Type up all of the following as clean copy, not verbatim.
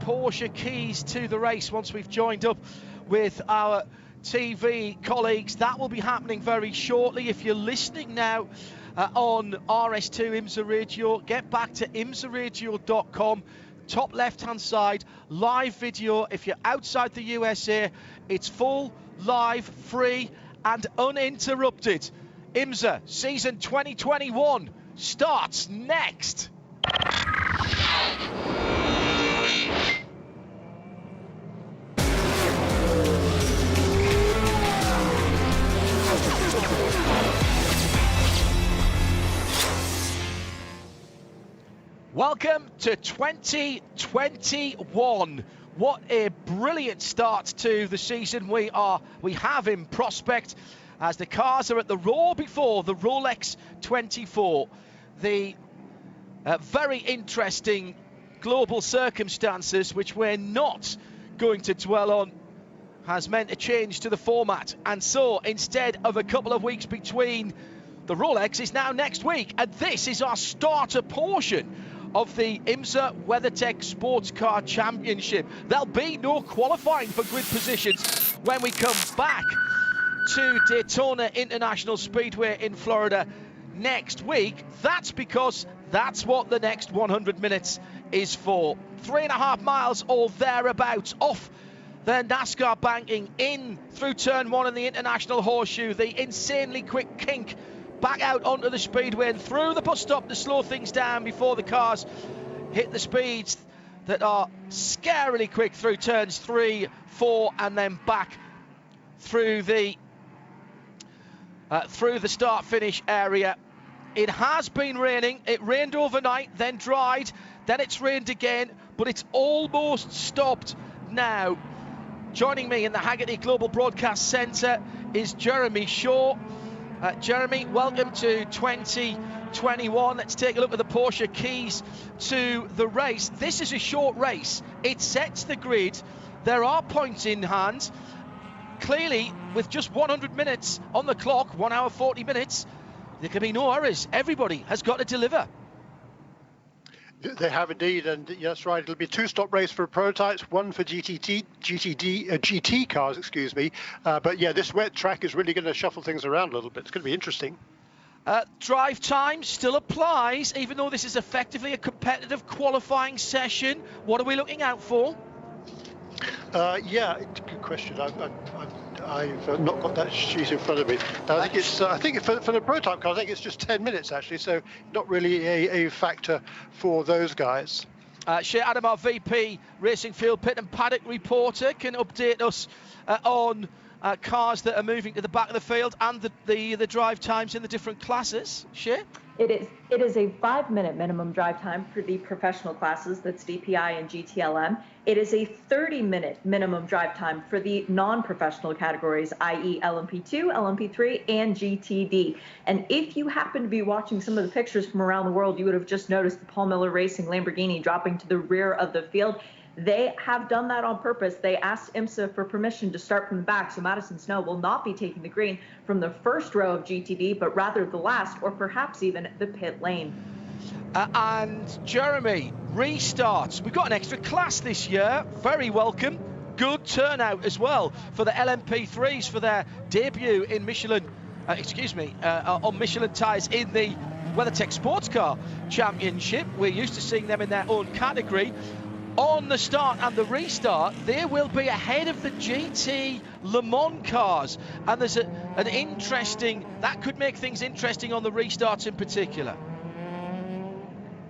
Porsche keys to the race once we've joined up with our TV colleagues. That will be happening very shortly. If you're listening now on RS2 IMSA Radio, get back to imsaradio.com. Top left-hand side, live video. If you're outside the USA, it's full, live, free, and uninterrupted. IMSA season 2021 starts next. Welcome to 2021. What a brilliant start to the season we have in prospect, as the cars are at the roar before the Rolex 24. The very interesting global circumstances, which we're not going to dwell on, has meant a change to the format. And so instead of a couple of weeks between, the Rolex is now next week. And this is our starter portion of the IMSA WeatherTech SportsCar Championship. There'll be no qualifying for grid positions when we come back to Daytona International Speedway in Florida next week. That's because that's what the next 100 minutes is for. 3.5 miles or thereabouts off the NASCAR banking in through turn 1 in the International Horseshoe, the insanely quick kink back out onto the speedway and through the bus stop to slow things down before the cars hit the speeds that are scarily quick through turns 3, 4, and then back through the start-finish area. It has been raining. It rained overnight, then dried, then it's rained again, but it's almost stopped now. Joining me in the Haggerty Global Broadcast Centre is Jeremy Shaw. Jeremy, welcome to 2021. Let's take a look at the Porsche keys to the race. This is a short race. It sets the grid. There are points in hand. Clearly, with just 100 minutes on the clock, 1 hour 40 minutes, there can be no errors. Everybody has got to deliver. They have indeed, and that's right. It'll be a two-stop race for prototypes, one for GT cars, excuse me. But yeah, this wet track is really going to shuffle things around a little bit. It's going to be interesting. Drive time still applies, even though this is effectively a competitive qualifying session. What are we looking out for? Yeah, good question. I've not got that sheet in front of me. I think for the prototype car, I think it's just 10 minutes actually, so not really a factor for those guys. Shea Adam, our VP Racing Field Pit and Paddock reporter, can update us on cars that are moving to the back of the field and the drive times in the different classes. Shea? It is a 5-minute minimum drive time for the professional classes, that's DPI and GTLM. It is a 30-minute minimum drive time for the non-professional categories, i.e. LMP2, LMP3, and GTD. And if you happen to be watching some of the pictures from around the world, you would have just noticed the Paul Miller Racing Lamborghini dropping to the rear of the field. They have done that on purpose. They asked IMSA for permission to start from the back, so Madison Snow will not be taking the green from the first row of GTD, but rather the last, or perhaps even the pit lane. And Jeremy, restarts. We've got an extra class this year. Very welcome. Good turnout as well for the LMP3s for their debut in Michelin, on Michelin tyres in the WeatherTech SportsCar Championship. We're used to seeing them in their own category. On the start and the restart, they will be ahead of the GT Le Mans cars, and there's an interesting, that could make things interesting on the restarts in particular.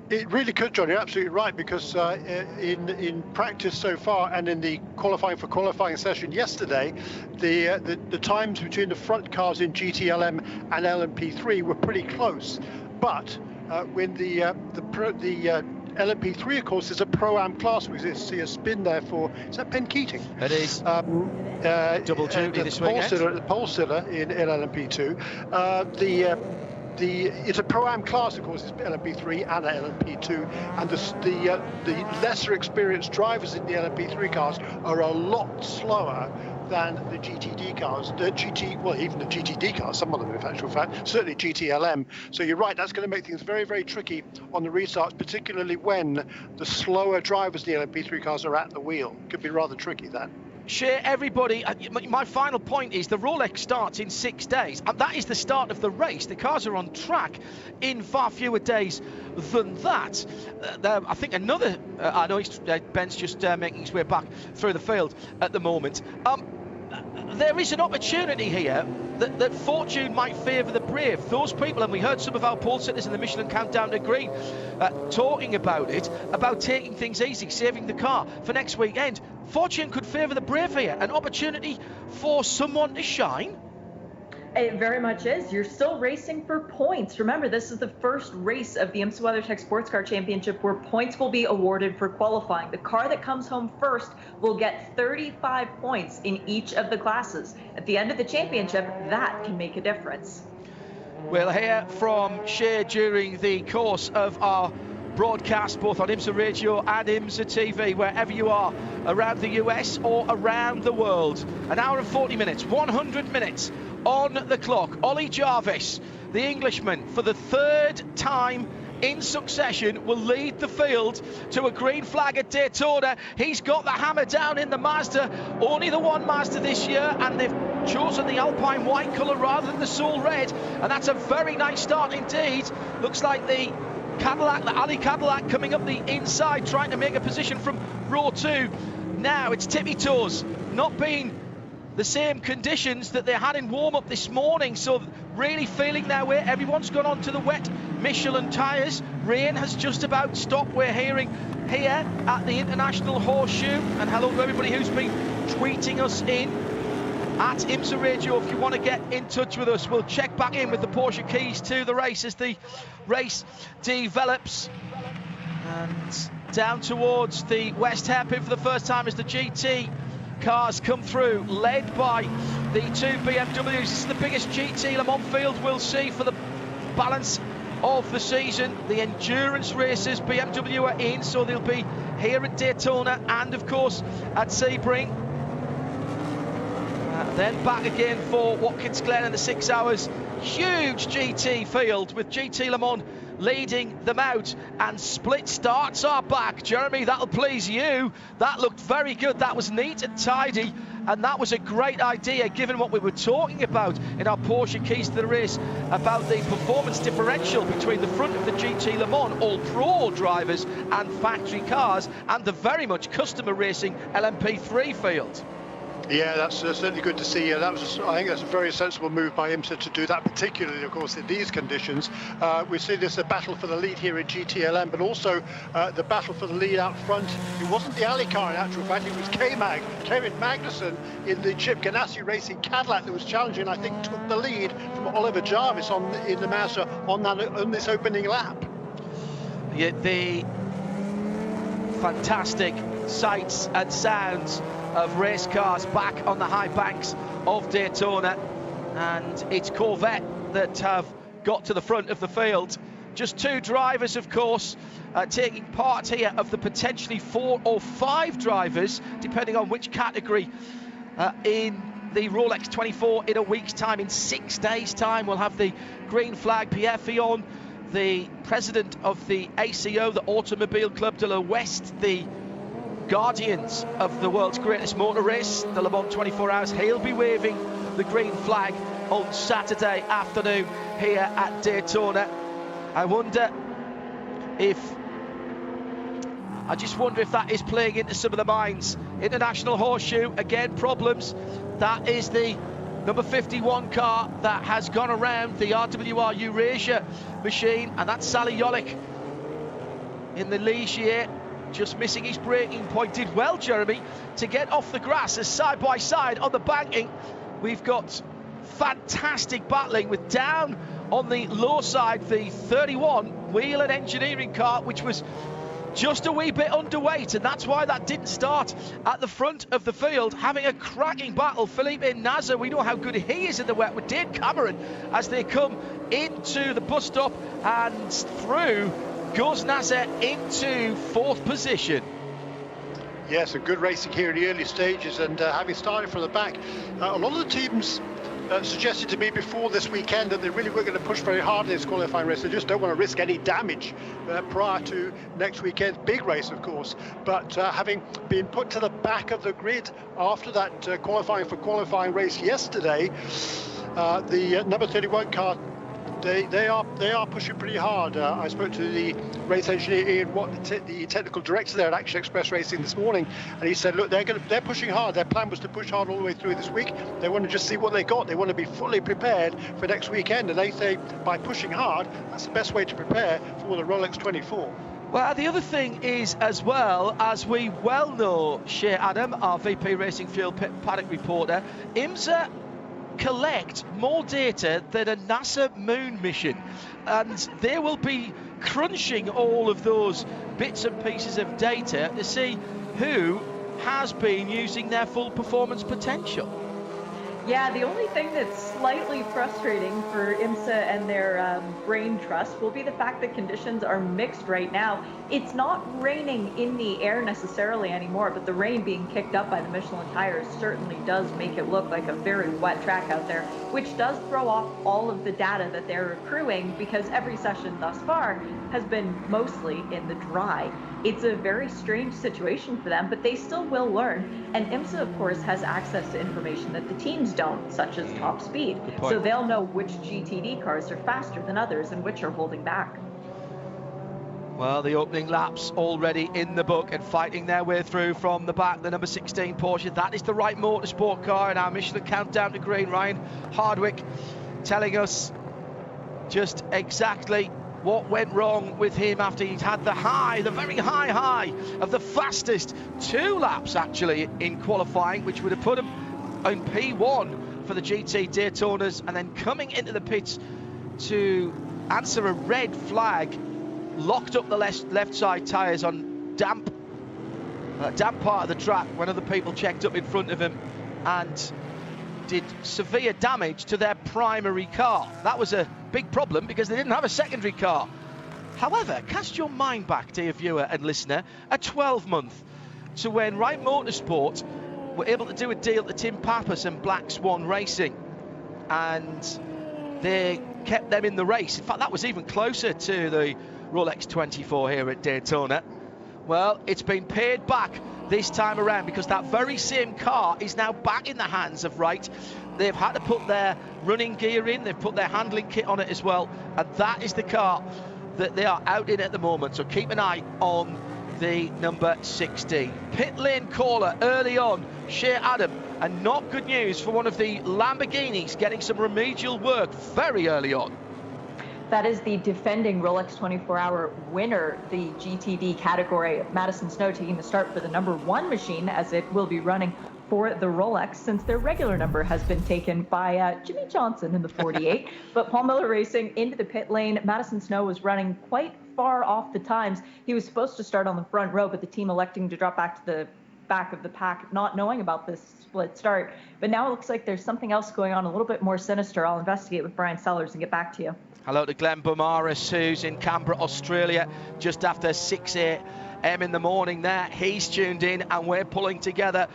It really could, John. You're absolutely right, because in practice so far and in the qualifying session yesterday, the times between the front cars in GTLM and LMP3 were pretty close. But when the LMP3, of course, is a Pro-Am class. We see a spin there for, is that Ben Keating? It is. Double duty this weekend. The pole sitter in LMP2. It's a Pro-Am class, of course, it's LMP3 and LMP2, and the lesser experienced drivers in the LMP3 cars are a lot slower than the GTD cars, even the GTD cars, some of them in actual fact, certainly GTLM. So you're right, that's going to make things very, very tricky on the restarts, particularly when the slower drivers in the LMP3 cars are at the wheel. Could be rather tricky, that. Share everybody. My final point is the Rolex starts in 6 days, and that is the start of the race. The cars are on track in far fewer days than that. I think another. I know Ben's just making his way back through the field at the moment. There is an opportunity here that fortune might favour the brave. Those people, and we heard some of our pole sitters in the Michelin Countdown to Green talking about it, about taking things easy, saving the car for next weekend. Fortune could favour the brave here, an opportunity for someone to shine. It very much is. You're still racing for points. Remember, this is the first race of the IMSA WeatherTech Sports Car Championship where points will be awarded for qualifying. The car that comes home first will get 35 points in each of the classes. At the end of the championship, that can make a difference. We'll hear from Shea during the course of our broadcast, both on IMSA Radio and IMSA TV, wherever you are around the US or around the world. An hour and 40 minutes, 100 minutes on the clock. Ollie Jarvis, the Englishman, for the third time in succession, will lead the field to a green flag at Daytona. He's got the hammer down in the Mazda, only the one Mazda this year, and they've chosen the Alpine white colour rather than the Soul red, and that's a very nice start indeed. Looks like the Cadillac, the Ali Cadillac, coming up the inside, trying to make a position from row 2. Now it's tippy toes, not been the same conditions that they had in warm-up this morning, so really feeling their way. Everyone's gone on to the wet Michelin tyres. Rain has just about stopped, we're hearing here at the International Horseshoe. And hello to everybody who's been tweeting us in at IMSA Radio if you want to get in touch with us. We'll check back in with the Porsche keys to the race as the race develops. And down towards the West hairpin for the first time as the GT cars come through, led by the two BMWs. This is the biggest GT Le Mans field we'll see for the balance of the season. The endurance races, BMW are in, so they'll be here at Daytona and of course at Sebring. Then back again for Watkins Glen in the 6 hours. Huge GT field with GT Le Mans leading them out, and split starts are back. Jeremy, that'll please you. That looked very good. That was neat and tidy, and that was a great idea given what we were talking about in our Porsche keys to the race about the performance differential between the front of the GT Le Mans all pro drivers and factory cars and the very much customer racing LMP3 field. Yeah, that's certainly good to see. I think that's a very sensible move by IMSA to do that, particularly, of course, in these conditions. We see this a battle for the lead here in GTLM, but also the battle for the lead out front. It wasn't the Ali car, in actual fact, it was K-Mag, Kevin Magnussen in the Chip Ganassi Racing Cadillac that was challenging, I think, took the lead from Oliver Jarvis in the Mazda on this opening lap. Yeah, the fantastic sights and sounds of race cars back on the high banks of Daytona, and it's Corvette that have got to the front of the field. Just two drivers, of course, taking part here of the potentially 4 or 5 drivers, depending on which category, in the Rolex 24 in a week's time. In 6 days' time, we'll have the green flag. Pierre Fillon, the president of the ACO, the Automobile Club de l'Ouest, the guardians of the world's greatest motor race, the Le Mans 24 Hours. He'll be waving the green flag on Saturday afternoon here at Daytona. I just wonder if that is playing into some of the minds. International Horseshoe, again, problems. That is the number 51 car that has gone around the RWR Eurasia machine, and that's Sally Yolik in the Ligier, just missing his braking point. Did well, Jeremy, to get off the grass as side by side on the banking. We've got fantastic battling with down on the low side the 31 Wheel and Engineering car, which was just a wee bit underweight, and that's why that didn't start at the front of the field. Having a cracking battle, Felipe Nasser, we know how good he is in the wet, with Dave Cameron as they come into the bus stop, and through goes Nasser into 4th position. Yes, a good racing here in the early stages, and having started from the back, a lot of the teams suggested to me before this weekend that they really were going to push very hard in this qualifying race. They just don't want to risk any damage prior to next weekend's big race, of course. But having been put to the back of the grid after that qualifying race yesterday, the number 31 car, they are pushing pretty hard. I spoke to the race engineer Ian Watt, the technical director there at Action Express Racing this morning, and he said, look, they're pushing hard. Their plan was to push hard all the way through this week. They want to just see what they got. They want to be fully prepared for next weekend, and they say by pushing hard, that's the best way to prepare for the Rolex 24. Well, the other thing is, as well, as we well know, Shea Adam, our VP Racing Fuel paddock reporter, IMSA collect more data than a NASA moon mission, and they will be crunching all of those bits and pieces of data to see who has been using their full performance potential. Yeah, the only thing that's slightly frustrating for IMSA and their brain trust will be the fact that conditions are mixed right now. It's not raining in the air necessarily anymore, but the rain being kicked up by the Michelin tires certainly does make it look like a very wet track out there, which does throw off all of the data that they're accruing, because every session thus far has been mostly in the dry. It's a very strange situation for them, but they still will learn. And IMSA, of course, has access to information that the teams don't, such as top speed. So they'll know which GTD cars are faster than others and which are holding back. Well, the opening laps already in the book and fighting their way through from the back. The number 16 Porsche, that is the right motorsport car in our Michelin countdown to green. Ryan Hardwick telling us just exactly what went wrong with him after he'd had the very high of the fastest 2 laps actually in qualifying, which would have put him on P1 for the GT Daytonas, and then coming into the pits to answer a red flag, locked up the left side tyres on damp part of the track when other people checked up in front of him, and did severe damage to their primary car. That was a big problem because they didn't have a secondary car. However, cast your mind back, dear viewer and listener, a 12-month to when Wright Motorsport were able to do a deal to Tim Pappas and Black Swan Racing, and they kept them in the race. In fact, that was even closer to the Rolex 24 here at Daytona. Well, it's been paid back this time around because that very same car is now back in the hands of Wright. They've had to put their running gear in, they've put their handling kit on it as well, and that is the car that they are out in at the moment. So keep an eye on the number 16. Pit lane caller early on, Shea Adam, and not good news for one of the Lamborghinis getting some remedial work very early on. That is the defending Rolex 24-hour winner, the GTD category. Madison Snow taking the start for the number 1 machine, as it will be running for the Rolex since their regular number has been taken by Jimmy Johnson in the 48. But Paul Miller Racing into the pit lane. Madison Snow was running quite far off the times. He was supposed to start on the front row, but the team electing to drop back to the back of the pack, not knowing about this split start. But now it looks like there's something else going on, a little bit more sinister. I'll investigate with Brian Sellers and get back to you. Hello to Glenn Bomaris, who's in Canberra, Australia, just after 6 a.m. in the morning there. He's tuned in, and we're pulling together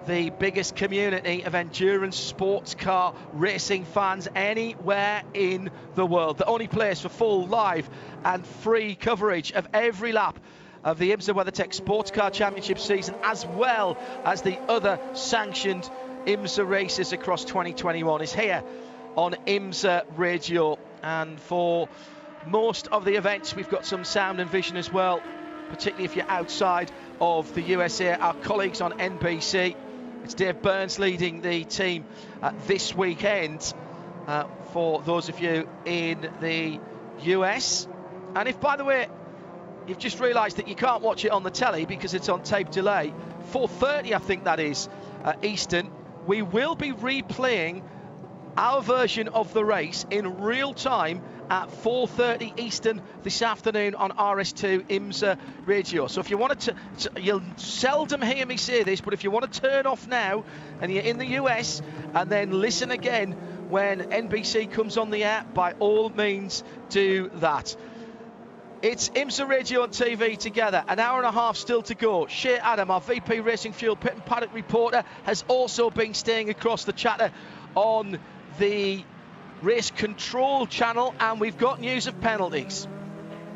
the biggest community of endurance sports car racing fans anywhere in the world. The only place for full, live and free coverage of every lap of the IMSA WeatherTech Sports Car Championship season, as well as the other sanctioned IMSA races across 2021, is here on IMSA Radio. And for most of the events, we've got some sound and vision as well, particularly if you're outside of the USA. Our colleagues on NBC, it's Dave Burns leading the team this weekend for those of you in the US. And if, by the way, you've just realised that you can't watch it on the telly because it's on tape delay, 4:30 I think that is Eastern, we will be replaying our version of the race in real time at 4:30 Eastern this afternoon on RS2 IMSA Radio. So if you wanted to, you'll seldom hear me say this, but if you want to turn off now and you're in the US and then listen again when NBC comes on the air, by all means do that. It's IMSA Radio and TV together. An hour and a half still to go. Shea Adam, our VP Racing Fuel Pit and Paddock reporter, has also been staying across the chatter on the Race Control channel, and we've got news of penalties.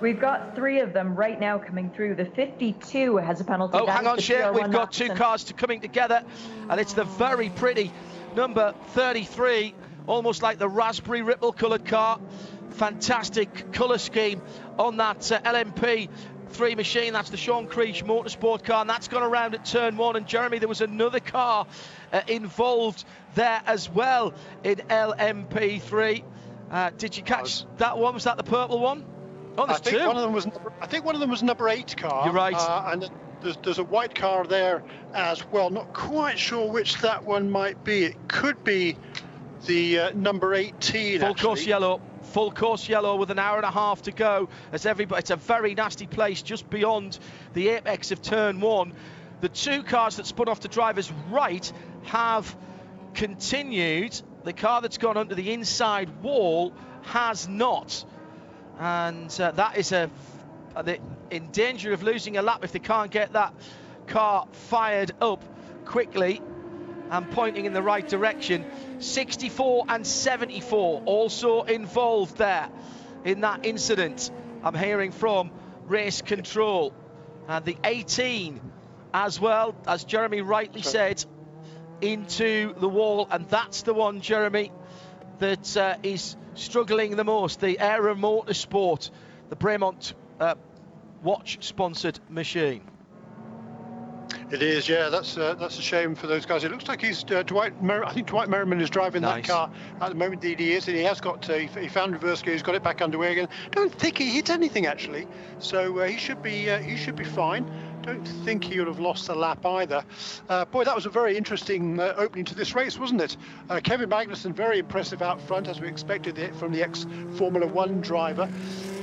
We've got 3 of them right now coming through. The 52 has a penalty. Oh, hang on, Shea. We've got 2 cars coming together, and it's the very pretty number 33, almost like the raspberry ripple coloured car. Fantastic colour scheme on that LMP3 machine. That's the Sean Creech Motorsport car, and that's gone around at turn 1. And Jeremy, there was another car involved there as well in LMP3. Did you catch that one? Was that the purple one? Oh, there's 2. I think one of them was number 8 car. You're right. And there's a white car there as well. Not quite sure which that one might be. It could be the number 18. Full course yellow. Full course yellow with an hour and a half to go. As everybody, it's a very nasty place just beyond the apex of turn 1. The 2 cars that spun off to driver's right have continued. The car that's gone under the inside wall has not. And that is in danger of losing a lap if they can't get that car fired up quickly and pointing in the right direction. 64 and 74 also involved there in that incident, I'm hearing from Race Control. And the 18 as well, as Jeremy rightly said, into the wall. And that's the one, Jeremy, that is struggling the most. The Era Motorsport, the Bremont watch-sponsored machine. It is, yeah. That's a shame for those guys. It looks like he's Dwight Merriman is driving that car at the moment. Indeed, he is, and he has got he found reverse gear. He's got it back underway again. Don't think he hit anything actually, so he should be fine. Don't think he would have lost a lap either. Boy, that was a very interesting opening to this race, wasn't it? Kevin Magnussen, very impressive out front, as we expected it from the ex-Formula 1 driver.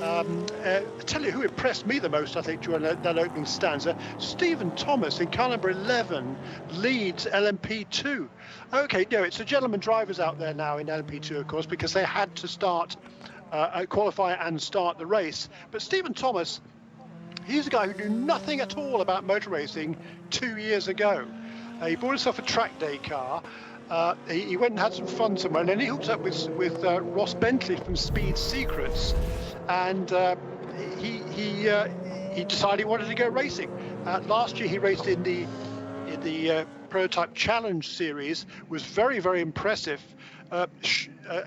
I tell you who impressed me the most, I think, during that opening stanza. Stephen Thomas in car number 11 leads LMP2. Okay, no, it's the gentleman drivers out there now in LMP2, of course, because they had to start qualify and start the race. But Stephen Thomas, he's a guy who knew nothing at all about motor racing 2 years ago. He bought himself a track day car. He went and had some fun somewhere, and then he hooked up with Ross Bentley from Speed Secrets, and he decided he wanted to go racing. Last year he raced in the Prototype Challenge series, was very, very impressive.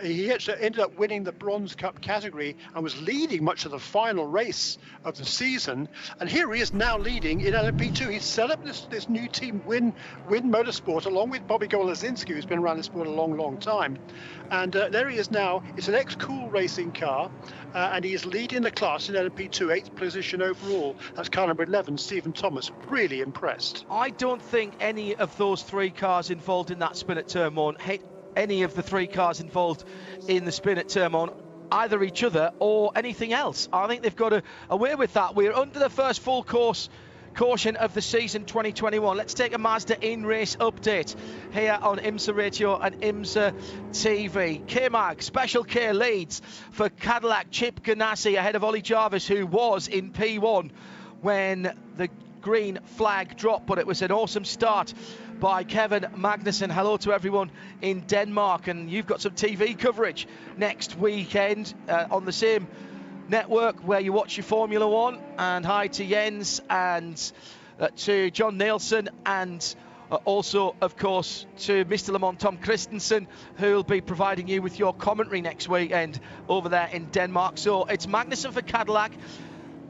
He actually ended up winning the Bronze Cup category and was leading much of the final race of the season. And here he is now leading in LMP2. He's set up this new team, Win Motorsport, along with Bobby Golazinski, who's been around the sport a long, long time. And there he is now. It's an ex-Cool Racing car, and he is leading the class in LMP2, 8th position overall. That's car number 11, Stephen Thomas. Really impressed. I don't think any of those 3 cars involved in that spin at turn 1 hit any of the 3 cars involved in the spin at turn 1, either each other or anything else. I think they've got away with that. We're under the first full course caution of the season 2021. Let's take a Mazda in-race update here on IMSA Radio and IMSA TV. K-Mag, Special K leads for Cadillac. Chip Ganassi ahead of Ollie Jarvis, who was in P1 when the green flag dropped, but it was an awesome start by Kevin Magnussen. Hello to everyone in Denmark, and you've got some TV coverage next weekend on the same network where you watch your Formula 1. And hi to Jens and to John Nielsen, and also, of course, to Mr. Le Mans, Tom Christensen, who will be providing you with your commentary next weekend over there in Denmark. So it's Magnussen for Cadillac,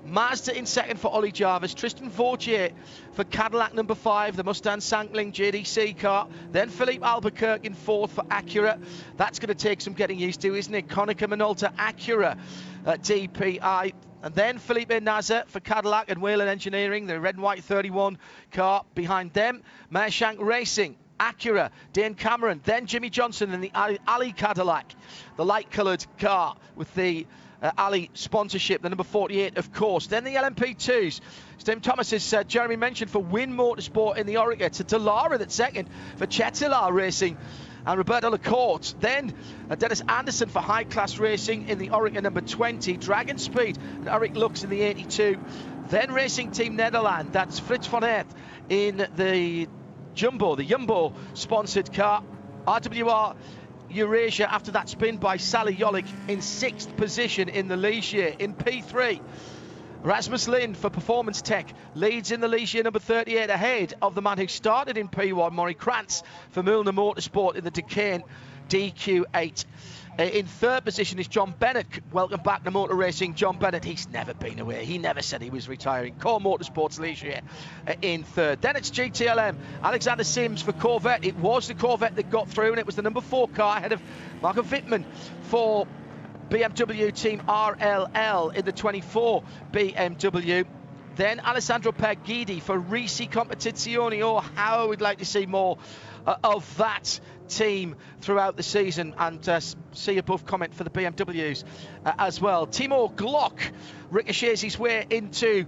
Mazda in second for Ollie Jarvis, Tristan Vautier for Cadillac number 5, the Mustang Sankling JDC car, then Philippe Albuquerque in 4th for Acura. That's going to take some getting used to, isn't it? Konica Minolta Acura DPI, and then Felipe Nasr for Cadillac and Whelen Engineering, the red and white 31 car behind them. Mershank Racing, Acura, Dane Cameron, then Jimmy Johnson in the Ali Cadillac, the light coloured car with the Ali sponsorship, the number 48, of course. Then the LMP2s. Stephen Thomas, as Jeremy mentioned, for Win Motorsport in the Oreca. To Dallara, that's second for Chetila Racing and Roberto Lacorte. Then Dennis Anderson for High Class Racing in the Oreca number 20. Dragon Speed and Eric Lux in the 82. Then Racing Team Nederland, that's Frits van Aert in the Jumbo sponsored car. RWR Eurasia after that spin by Sally Jolik in 6th position in the Ligier. In P3, Rasmus Lind for Performance Tech leads in the Ligier number 38 ahead of the man who started in P1, Maury Krantz for Mühlner Motorsport in the Decane DQ8. In 3rd position is John Bennett. Welcome back to motor racing, John Bennett. He's never been away. He never said he was retiring. Core Motorsports Ligier in 3rd. Then it's GTLM. Alexander Sims for Corvette. It was the Corvette that got through, and it was the number 4 car ahead of Marco Wittmann for BMW Team RLL in the 24 BMW. Then Alessandro Pagidi for Risi Competizioni. Oh, how we'd like to see more of that team throughout the season, and see above comment for the BMWs as well. Timo Glock ricochets his way into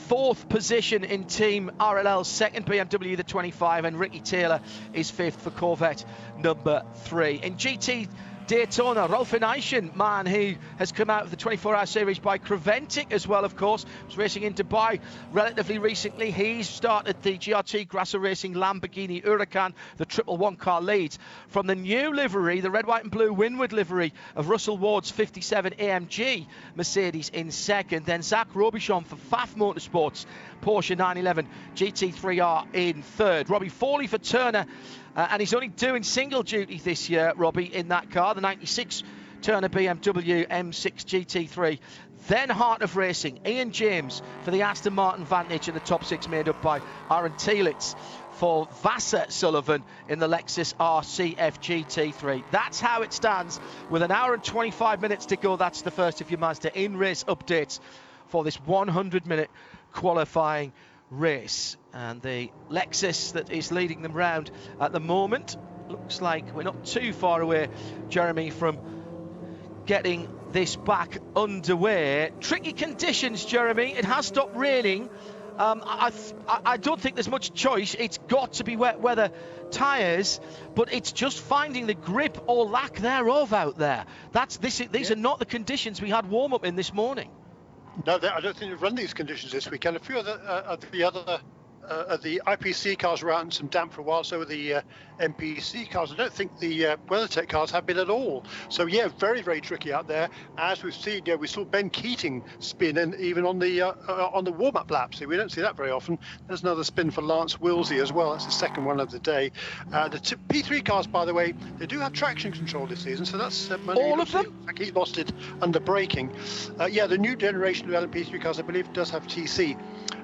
4th position in Team RLL's 2nd BMW, the 25, and Ricky Taylor is 5th for Corvette number 3. In GT Daytona, Rolf Eischen, man who has come out of the 24-hour series by Creventic as well, of course, was racing in Dubai relatively recently. He's started the GRT Grasser Racing Lamborghini Huracan, the 111 car leads. From the new livery, the red, white and blue Windward livery of Russell Ward's 57 AMG Mercedes in 2nd. Then Zach Robichon for Pfaff Motorsports Porsche 911 GT3R in 3rd. Robbie Foley for Turner, and he's only doing single duty this year, Robbie, in that car, the 96 Turner BMW M6 GT3. Then Heart of Racing, Ian James for the Aston Martin Vantage in the top 6, made up by Aaron Telitz for Vassar Sullivan in the Lexus RCF GT3. That's how it stands with an hour and 25 minutes to go. That's the first of your Mazda in-race updates for this 100-minute qualifying race. And the Lexus that is leading them round at the moment, looks like we're not too far away, Jeremy, from getting this back underway. Tricky conditions, Jeremy. It has stopped raining. I don't think there's much choice. It's got to be wet weather tyres, but it's just finding the grip or lack thereof out there. These are not the conditions we had warm up in this morning. No, I don't think they've run these conditions this weekend. A few of the IPC cars were out in some damp for a while, so were the MPC cars. I don't think the WeatherTech cars have been at all. So yeah, very, very tricky out there. As we've seen, we saw Ben Keating spin, and even on the warm-up laps. We don't see that very often. There's another spin for Lance Willsey as well. That's the 2nd one of the day. The P3 cars, by the way, they do have traction control this season, so that's all of them. Like he lost it under braking. The new generation of LMP3 cars, I believe, does have TC.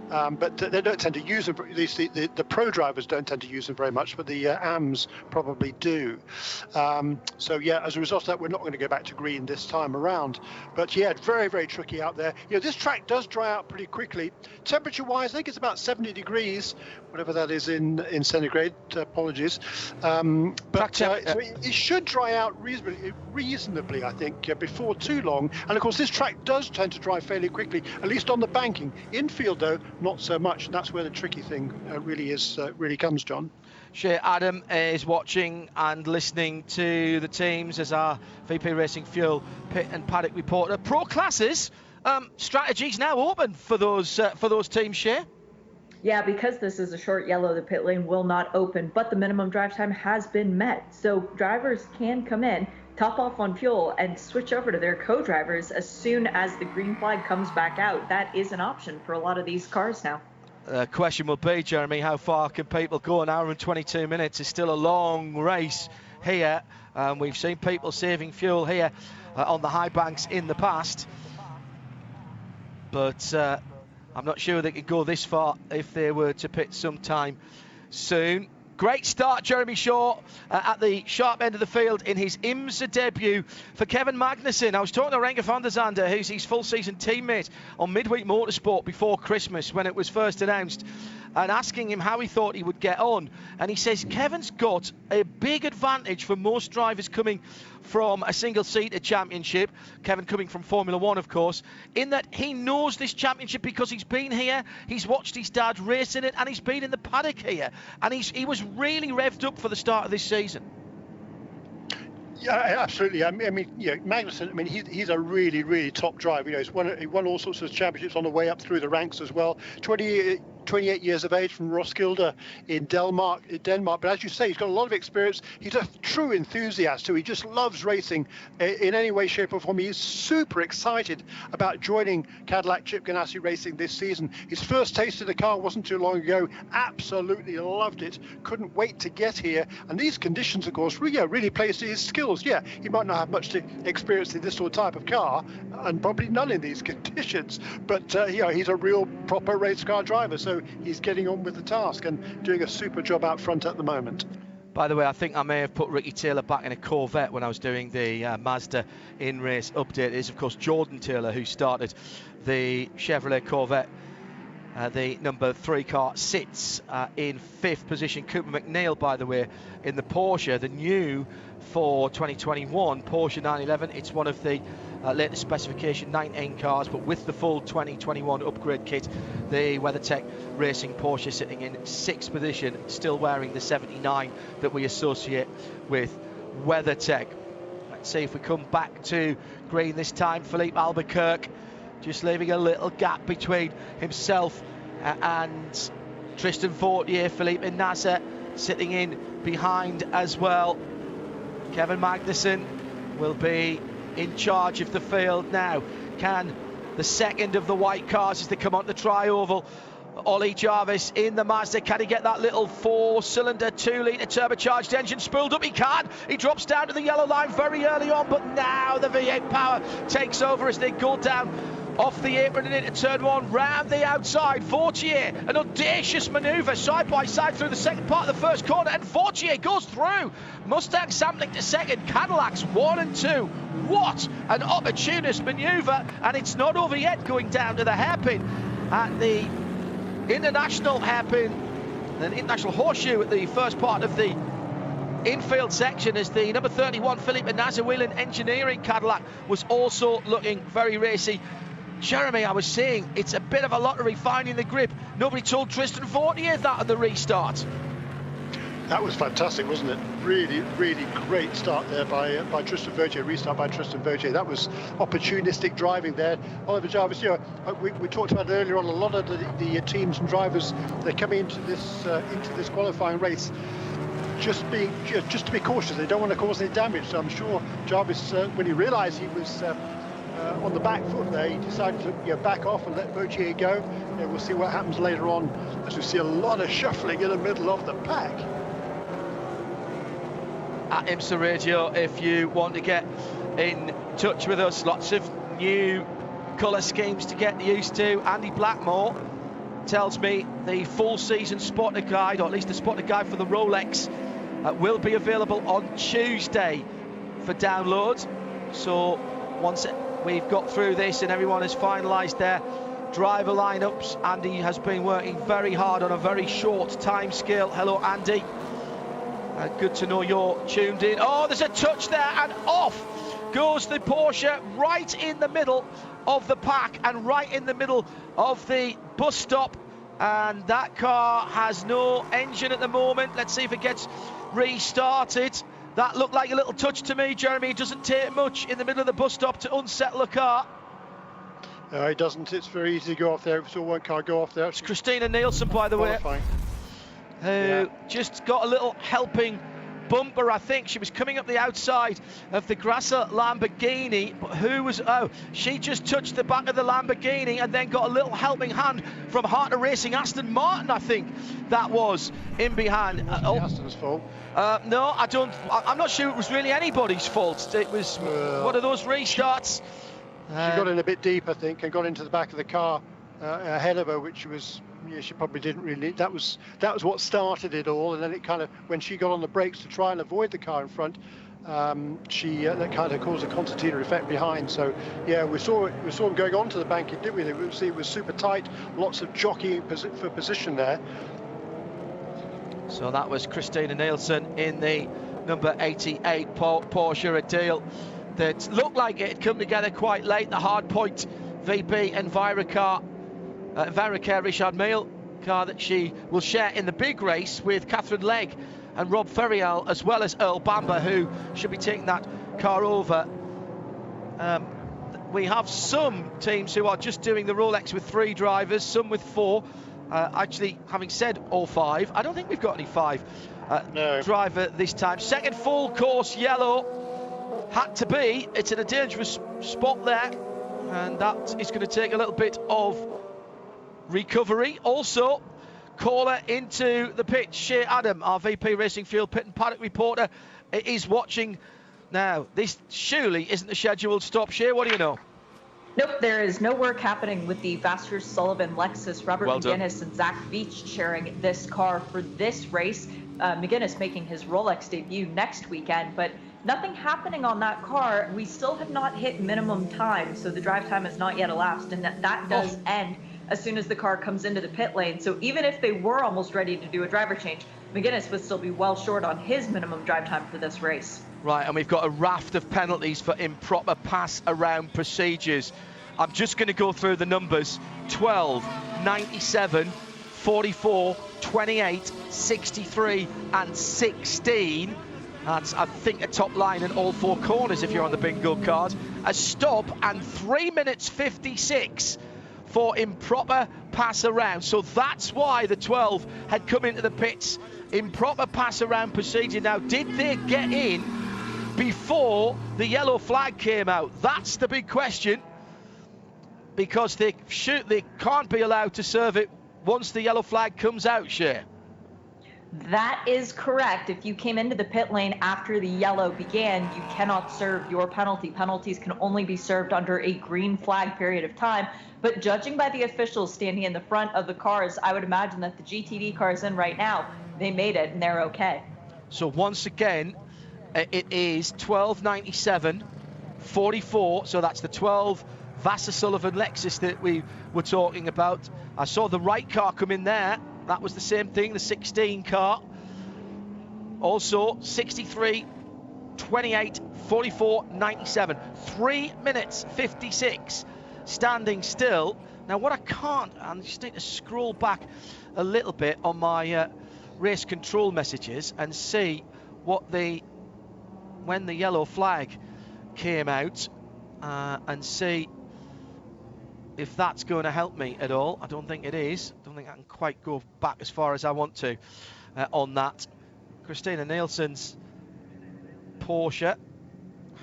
But they don't tend to use them. The pro drivers don't tend to use them very much, but the AMs probably do. As a result of that, we're not going to go back to green this time around. But very, very tricky out there. This track does dry out pretty quickly. Temperature-wise, I think it's about 70 degrees, whatever that is in centigrade. Apologies. So it should dry out reasonably, I think, before too long. And of course, this track does tend to dry fairly quickly, at least on the banking. Infield, though, not so much. And that's where the tricky thing really comes, John. Shea Adam is watching and listening to the teams as our VP Racing Fuel pit and paddock reporter. Pro classes, strategies now open for those teams, Shea? Yeah, because this is a short yellow, the pit lane will not open, but the minimum drive time has been met. So drivers can come in, top off on fuel, and switch over to their co-drivers as soon as the green flag comes back out. That is an option for a lot of these cars now. The question will be, Jeremy, how far can people go? An hour and 22 minutes is still a long race here. We've seen people saving fuel here on the high banks in the past. But I'm not sure they could go this far if they were to pit sometime soon. Great start, Jeremy Shaw, at the sharp end of the field in his IMSA debut for Kevin Magnussen. I was talking to Renger van der Zande, who's his full-season teammate on Midweek Motorsport before Christmas when it was first announced, and asking him how he thought he would get on. And he says Kevin's got a big advantage for most drivers coming from a single-seater championship, Kevin coming from Formula One, of course, in that he knows this championship because he's been here, he's watched his dad race in it, and he's been in the paddock here. And he was really revved up for the start of this season. Yeah, absolutely. I mean, Magnussen. I mean, he's a really, really top driver. He won all sorts of championships on the way up through the ranks as well. 28 years of age from Roskilde in Denmark. But as you say, he's got a lot of experience. He's a true enthusiast too. He just loves racing in any way, shape or form. He's super excited about joining Cadillac Chip Ganassi Racing this season. His first taste of the car wasn't too long ago. Absolutely loved it. Couldn't wait to get here. And these conditions, of course, really plays to his skills. Yeah, he might not have much to experience in this sort of type of car, and probably none in these conditions. But he's a real proper race car driver. So he's getting on with the task and doing a super job out front at the moment. By the way, I think I may have put Ricky Taylor back in a Corvette when I was doing the Mazda in-race update. It is, of course, Jordan Taylor who started the Chevrolet Corvette. The number 3 car sits in 5th position. Cooper McNeil, by the way, in the Porsche, the new for 2021 Porsche 911. It's one of the latest specification 9N cars, but with the full 2021 upgrade kit. The WeatherTech Racing Porsche sitting in 6th position, still wearing the 79 that we associate with WeatherTech. Let's see if we come back to green this time. Philippe Albuquerque just leaving a little gap between himself and Tristan Vautier. Felipe Nasser sitting in behind as well. Kevin Magnussen will be in charge of the field now. Can the second of the white cars as they come onto the tri-oval, Ollie Jarvis in the Mazda, can he get that little 4-cylinder 2-litre turbocharged engine spooled up? He can. He drops down to the yellow line very early on, but now the V8 power takes over as they go down off the apron and into turn 1, round the outside. Vautier, an audacious manoeuvre side by side through the second part of the first corner, and Vautier goes through. Mustang sampling to second, Cadillac's 1 and 2. What an opportunist manoeuvre, and it's not over yet, going down to the hairpin at the international hairpin, an international horseshoe at the first part of the infield section, as the number 31 Felipe Nasser Whelen Engineering Cadillac was also looking very racy. Jeremy, I was saying it's a bit of a lottery finding the grip. Nobody told Tristan Vautier that at the restart. That was fantastic, wasn't it? Really, really great start there by Tristan Vautier, restart by Tristan Vautier. That was opportunistic driving there. Oliver Jarvis, we talked about earlier on, a lot of the teams and drivers, they're coming into this qualifying race just to be cautious. They don't want to cause any damage. So I'm sure Jarvis, when he realised he was on the back foot there, he decided to back off and let Vautier go. We'll see what happens later on, as we see a lot of shuffling in the middle of the pack. At IMSA Radio, if you want to get in touch with us, lots of new colour schemes to get used to. Andy Blackmore tells me the full season spotter guide, or at least the spotter guide for the Rolex, will be available on Tuesday for download. So once we've got through this and everyone has finalised their driver lineups, Andy has been working very hard on a very short time scale. Hello, Andy. Good to know you're tuned in. Oh, there's a touch there, and off goes the Porsche right in the middle of the pack and right in the middle of the bus stop. And that car has no engine at the moment. Let's see if it gets restarted. That looked like a little touch to me, Jeremy. It doesn't take much in the middle of the bus stop to unsettle a car. No, it doesn't. It's very easy to go off there. We saw one car go off there. It's Christina Nielsen, by the way, who just got a little helping bumper. I think she was coming up the outside of the Grasser Lamborghini, but she just touched the back of the Lamborghini and then got a little helping hand from Harter Racing Aston Martin. I think that was in behind. Aston's fault. No, I'm not sure it was really anybody's fault. It was one of those restarts. She got in a bit deep, I think, and got into the back of the car ahead of her, which was, she probably didn't really. That was what started it all, and then it kind of, when she got on the brakes to try and avoid the car in front, that kind of caused a concertina effect behind. So we saw him going onto the bank, didn't we? It was super tight, lots of jockeying for position there. So that was Christina Nielsen in the number 88 Porsche, a deal that looked like it had come together quite late. The Hardpoint VP Envirocare Richard Mille car that she will share in the big race with Catherine Legg and Rob Ferriel, as well as Earl Bamber, who should be taking that car over. We have some teams who are just doing the Rolex with 3 drivers, some with 4. Actually, having said all 5, I don't think we've got any 5 driver this time. Second full course yellow had to be. It's in a dangerous spot there, and that is going to take a little bit of recovery. Also, caller into the pitch, Shea Adam, our VP Racing Fuel Pit and Paddock reporter, is watching now. This surely isn't a scheduled stop. Shea, what do you know? Nope, there is no work happening with the Vassar Sullivan Lexus. Robert McGuinness and Zach Veach sharing this car for this race. McGuinness making his Rolex debut next weekend, but nothing happening on that car. We still have not hit minimum time, so the drive time has not yet elapsed, and that does end as soon as the car comes into the pit lane. So even if they were almost ready to do a driver change, McGuinness would still be well short on his minimum drive time for this race. Right, and we've got a raft of penalties for improper pass around procedures. I'm just going to go through the numbers. 12, 97, 44, 28, 63 and 16. That's, I think, a top line in all 4 corners if you're on the bingo card. A stop and 3 minutes 56 for improper pass around. So that's why the 12 had come into the pits. Improper pass around procedure. Now, did they get in before the yellow flag came out? That's the big question, because they can't be allowed to serve it once the yellow flag comes out, Shea. That is correct. If you came into the pit lane after the yellow began, you cannot serve your penalty. Penalties can only be served under a green flag period of time. But judging by the officials standing in the front of the cars, I would imagine that the GTD cars in right now, they made it and they're okay. So once again, it is 12.97, 44. So that's the 12 Vassar Sullivan Lexus that we were talking about. I saw the right car come in there. That was the same thing, the 16 car. Also 63, 28, 44, 97. 3 minutes 56 standing still. Now what I can't, I just need to scroll back a little bit on my race control messages and see what when the yellow flag came out, and see if that's going to help me at all. I don't think it is. I don't think I can quite go back as far as I want to on that. Christina Nielsen's Porsche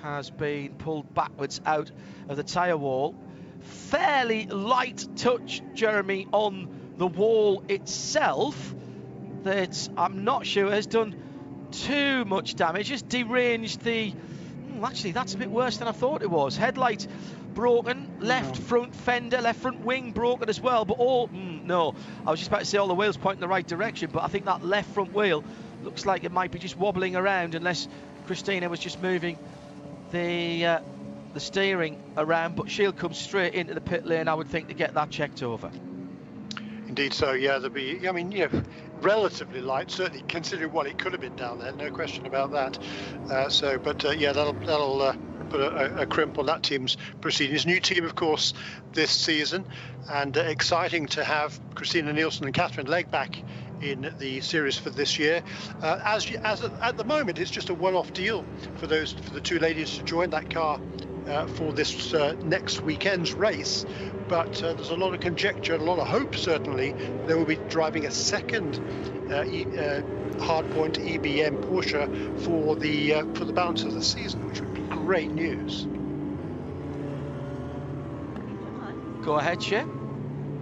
has been pulled backwards out of the tyre wall. Fairly light touch, Jeremy, on the wall itself that I'm not sure has done too much damage. Just deranged the... actually, that's a bit worse than I thought it was. Headlight broken, left front fender, left front wing broken as well, but all... no, I was just about to say all the wheels point in the right direction, but I think that left front wheel looks like it might be just wobbling around, unless Christina was just moving the steering around, but she'll come straight into the pit lane, I would think, to get that checked over. Indeed so, yeah, there'll be, I mean, relatively light, certainly considering what it could have been down there, no question about that. Yeah, that'll put a crimp on that team's proceedings. New team, of course, this season, and exciting to have Christina Nielsen and Catherine Legg back in the series for this year. As at the moment, it's just a one-off deal for the 2 ladies to join that car for this next weekend's race. But there's a lot of conjecture, a lot of hope, certainly. They will be driving a second hardpoint EBM Porsche for the balance of the season, which would be great news. Go ahead, Shea.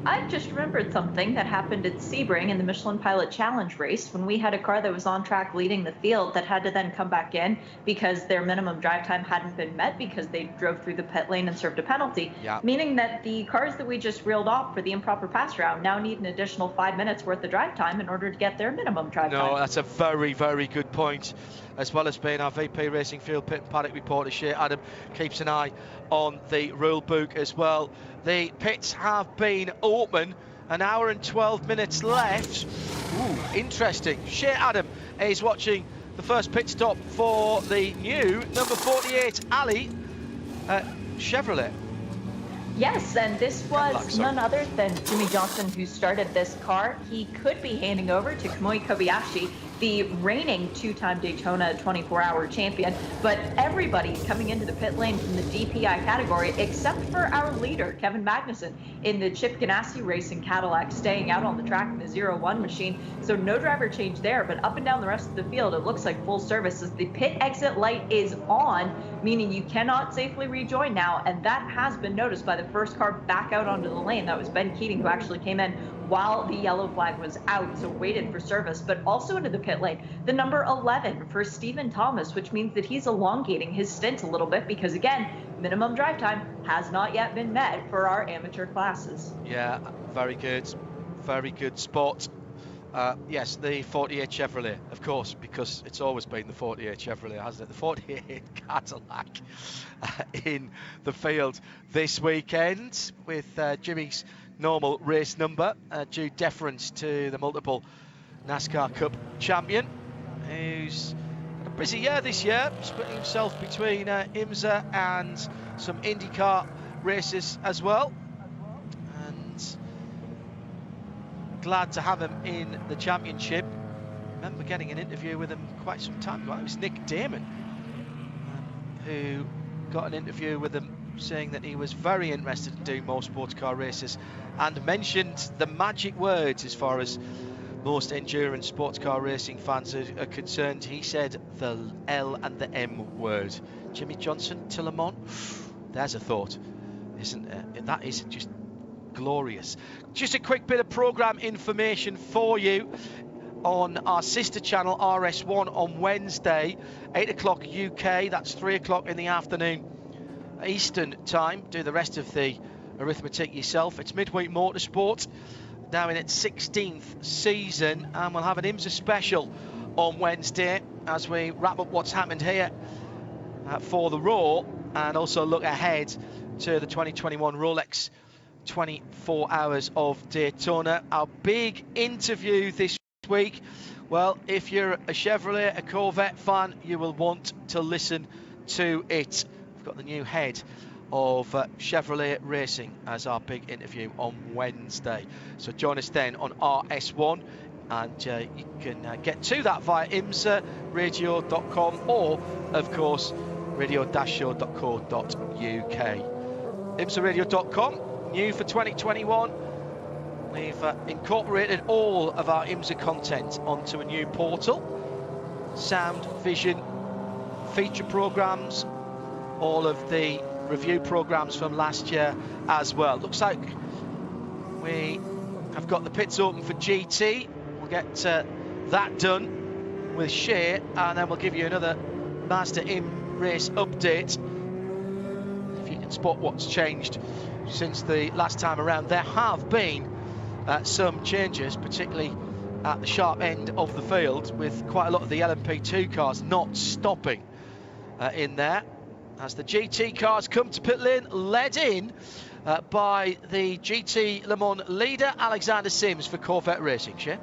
I just remembered something that happened at Sebring in the Michelin Pilot Challenge race when we had a car that was on track leading the field that had to then come back in because their minimum drive time hadn't been met because they drove through the pit lane and served a penalty, meaning that the cars that we just reeled off for the improper pass round now need an additional 5 minutes worth of drive time in order to get their minimum drive time. No, that's a very, very good point. As well as being our VP Racing Field Pit and Paddock reporter, Shea Adam keeps an eye on the rule book as well. The pits have been open, an hour and 12 minutes left. Ooh, interesting. Shea Adam is watching the first pit stop for the new number 48 Ali Chevrolet. Yes, and this was none other than Jimmy Johnson who started this car. He could be handing over to Kamui Kobayashi. the reigning two-time Daytona 24-hour champion. But everybody coming into the pit lane from the DPI category, except for our leader, Kevin Magnussen, in the Chip Ganassi Racing Cadillac, staying out on the track in the 0-1 machine. So no driver change there, but up and down the rest of the field, it looks like full service as the pit exit light is on, meaning you cannot safely rejoin now, and that has been noticed by the first car back out onto the lane. That was Ben Keating, who actually came in while the yellow flag was out, so waited for service. But also into the pit lane, the number 11 for Stephen Thomas, which means that he's elongating his stint a little bit because, again, minimum drive time has not yet been met for our amateur classes. Yeah, very good spot. Yes, the 48 Chevrolet, of course, because it's always been the 48 Chevrolet, hasn't it? The 48 Cadillac in the field this weekend with Jimmy's normal race number, due deference to the multiple NASCAR Cup champion, who's had a busy year this year, splitting himself between IMSA and some IndyCar races as well. And glad to have him in the championship. I remember getting an interview with him quite some time ago. It was Nick Damon who got an interview with him, saying that he was very interested in doing more sports car races and mentioned the magic words as far as most endurance sports car racing fans are concerned. He said the L and the M word. Jimmy Johnson to Le Mans, there's a thought, isn't it? That is just glorious. Just a quick bit of programme information for you on our sister channel RS1 on Wednesday, 8 o'clock UK, that's 3 o'clock in the afternoon Eastern time. Do the rest of the arithmetic yourself. It's Midweek Motorsport, now in its 16th season, and we'll have an IMSA special on Wednesday as we wrap up what's happened here for the Raw, and also look ahead to the 2021 Rolex 24 Hours of Daytona. Our big interview this week, well, if you're a Chevrolet, a Corvette fan, you will want to listen to it. We've got the new head of Chevrolet Racing as our big interview on Wednesday. So join us then on RS1, and you can get to that via imsaradio.com or, of course, radio-show.co.uk. imsaradio.com, new for 2021. We've incorporated all of our IMSA content onto a new portal. Sound, vision, feature programmes, all of the review programmes from last year as well. Looks like we have got the pits open for GT. We'll get that done with Shea, and then we'll give you another Mazda M race update. If you can spot what's changed since the last time around, there have been some changes, particularly at the sharp end of the field, with quite a lot of the LMP2 cars not stopping in there, as the GT cars come to pit lane, led in by the GT Le Mans leader, Alexander Sims, for Corvette Racing. Shea?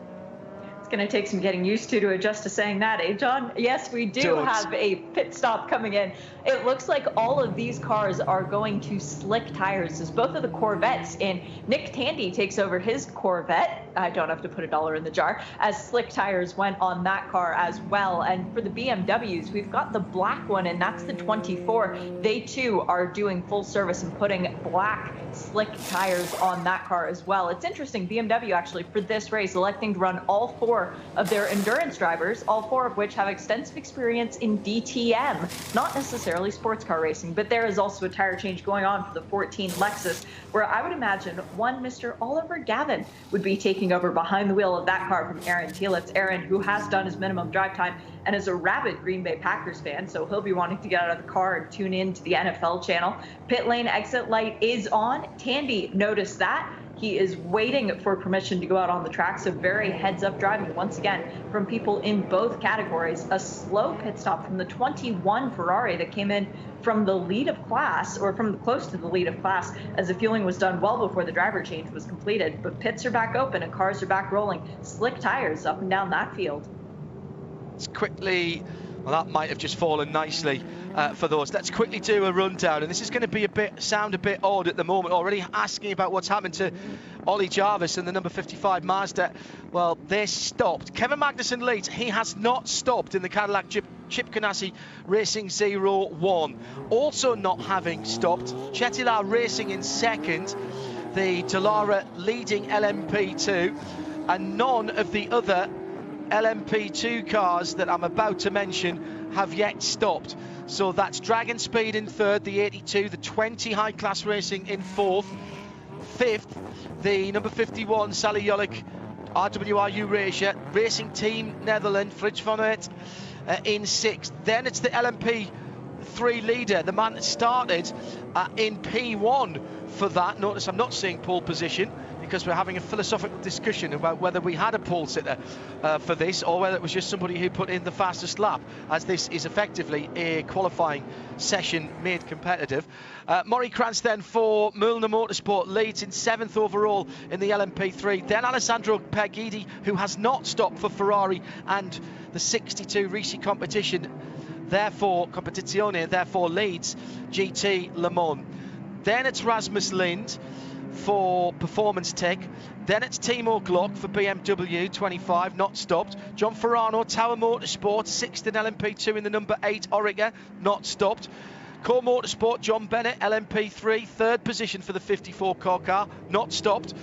It's going to take some getting used to adjust to saying that, eh, John? Yes, we do have a pit stop coming in. It looks like all of these cars are going to slick tires, as both of the Corvettes in. Nick Tandy takes over his Corvette. I don't have to put $1 in the jar, as slick tires went on that car as well. And for the BMWs, we've got the black one, and that's the 24. They too are doing full service and putting black slick tires on that car as well. It's interesting, BMW actually for this race electing to run all 4 of their endurance drivers, all 4 of which have extensive experience in DTM, not necessarily sports car racing. But there is also a tire change going on for the 14 Lexus, where I would imagine one Mr. Oliver Gavin would be taking over behind the wheel of that car from Aaron Telitz. Aaron, who has done his minimum drive time and is a rabid Green Bay Packers fan, so he'll be wanting to get out of the car and tune in to the NFL channel. Pit lane exit light is on. Tandy noticed that. He is waiting for permission to go out on the track, so very heads-up driving once again from people in both categories. A slow pit stop from the 21 Ferrari that came in from the lead of class, or from close to the lead of class, as the fueling was done well before the driver change was completed. But pits are back open and cars are back rolling. Slick tires up and down that field. Let's quickly Well, that might have just fallen nicely for those. Let's quickly do a rundown, and this is going to be sound a bit odd at the moment. Already asking about what's happened to Ollie Jarvis and the number 55 Mazda. Well, they're stopped. Kevin Magnussen leads. He has not stopped in the Cadillac Chip Ganassi Racing 01. Also not having stopped, Chetila Racing in second. The Dallara leading LMP2, and none of the other LMP2 cars that I'm about to mention have yet stopped. So that's Dragon Speed in third, the 82, the 20 High Class Racing in fourth, fifth, the number 51 Sally Jolik RWRU Racing Team Netherlands, Frits van Aert in sixth. Then it's the LMP3 leader, the man that started in P1 for that. Notice I'm not seeing pole position, because we're having a philosophical discussion about whether we had a pole sitter for this, or whether it was just somebody who put in the fastest lap, as this is effectively a qualifying session made competitive. Maury Krantz then for Müllner Motorsport leads in 7th overall in the LMP3. Then Alessandro Pagidi, who has not stopped for Ferrari and the 62 Risi Competizione, therefore leads GT Le Mans. Then it's Rasmus Lind for Performance Tech. Then it's Timo Glock for BMW 25, not stopped. John Ferrano, Tower Motorsport, 6th in LMP2 in the number 8 Orica, not stopped. Core Motorsport, John Bennett, LMP3, 3rd position for the 54 car, not stopped.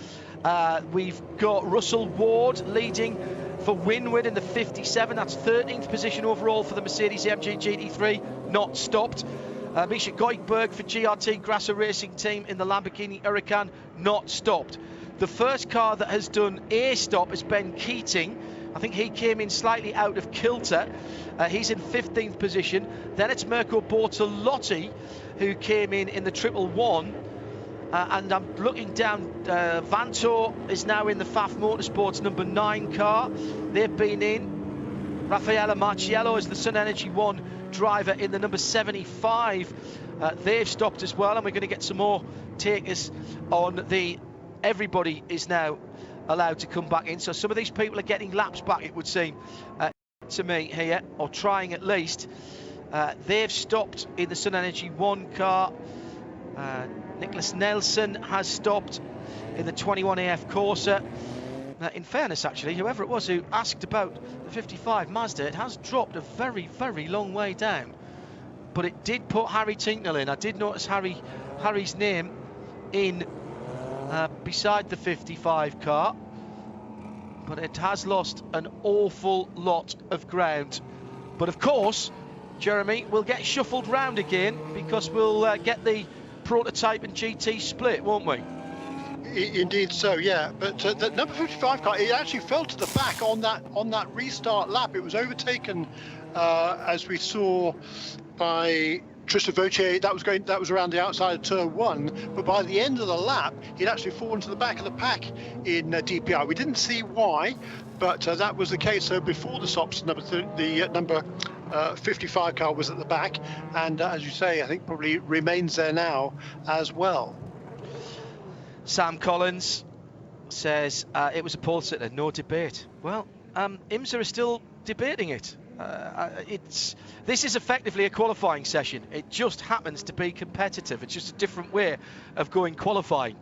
We've got Russell Ward leading for Winward in the 57, that's 13th position overall for the Mercedes-AMG GT3, not stopped. Misha Goikberg for GRT Grasser Racing Team in the Lamborghini Huracan, not stopped. The first car that has done a stop is Ben Keating. I think he came in slightly out of kilter. He's in 15th position. Then it's Mirko Bortolotti, who came in the 111. And I'm looking down, Vantor is now in the FAF Motorsports number 9 car. They've been in. Raffaella Marciello is the Sun Energy 1 driver in the number 75. They've stopped as well, and we're going to get some more takers on the... Everybody is now allowed to come back in, so some of these people are getting laps back, it would seem to me here, or trying at least. They've stopped in the Sun Energy 1 car. Nicholas Nelson has stopped in the 21 AF Corsa. In fairness, actually, whoever it was who asked about the 55 Mazda, it has dropped a very, very long way down. But it did put Harry Tinknell in. I did notice Harry's name in beside the 55 car. But it has lost an awful lot of ground. But of course, Jeremy, we'll get shuffled round again, because we'll get the prototype and GT split, won't we? Indeed so, yeah. But the number 55 car, it actually fell to the back on that restart lap. It was overtaken, as we saw, by Tristan Vautier. That was around the outside of turn 1. But by the end of the lap, he'd actually fallen to the back of the pack in DPI. We didn't see why, but that was the case. So before the stops, the number 55 car was at the back, and as you say, I think probably remains there now as well. Sam Collins says it was a pole sitter, no debate. Well, IMSA are still debating it. This is effectively a qualifying session. It just happens to be competitive. It's just a different way of going qualifying.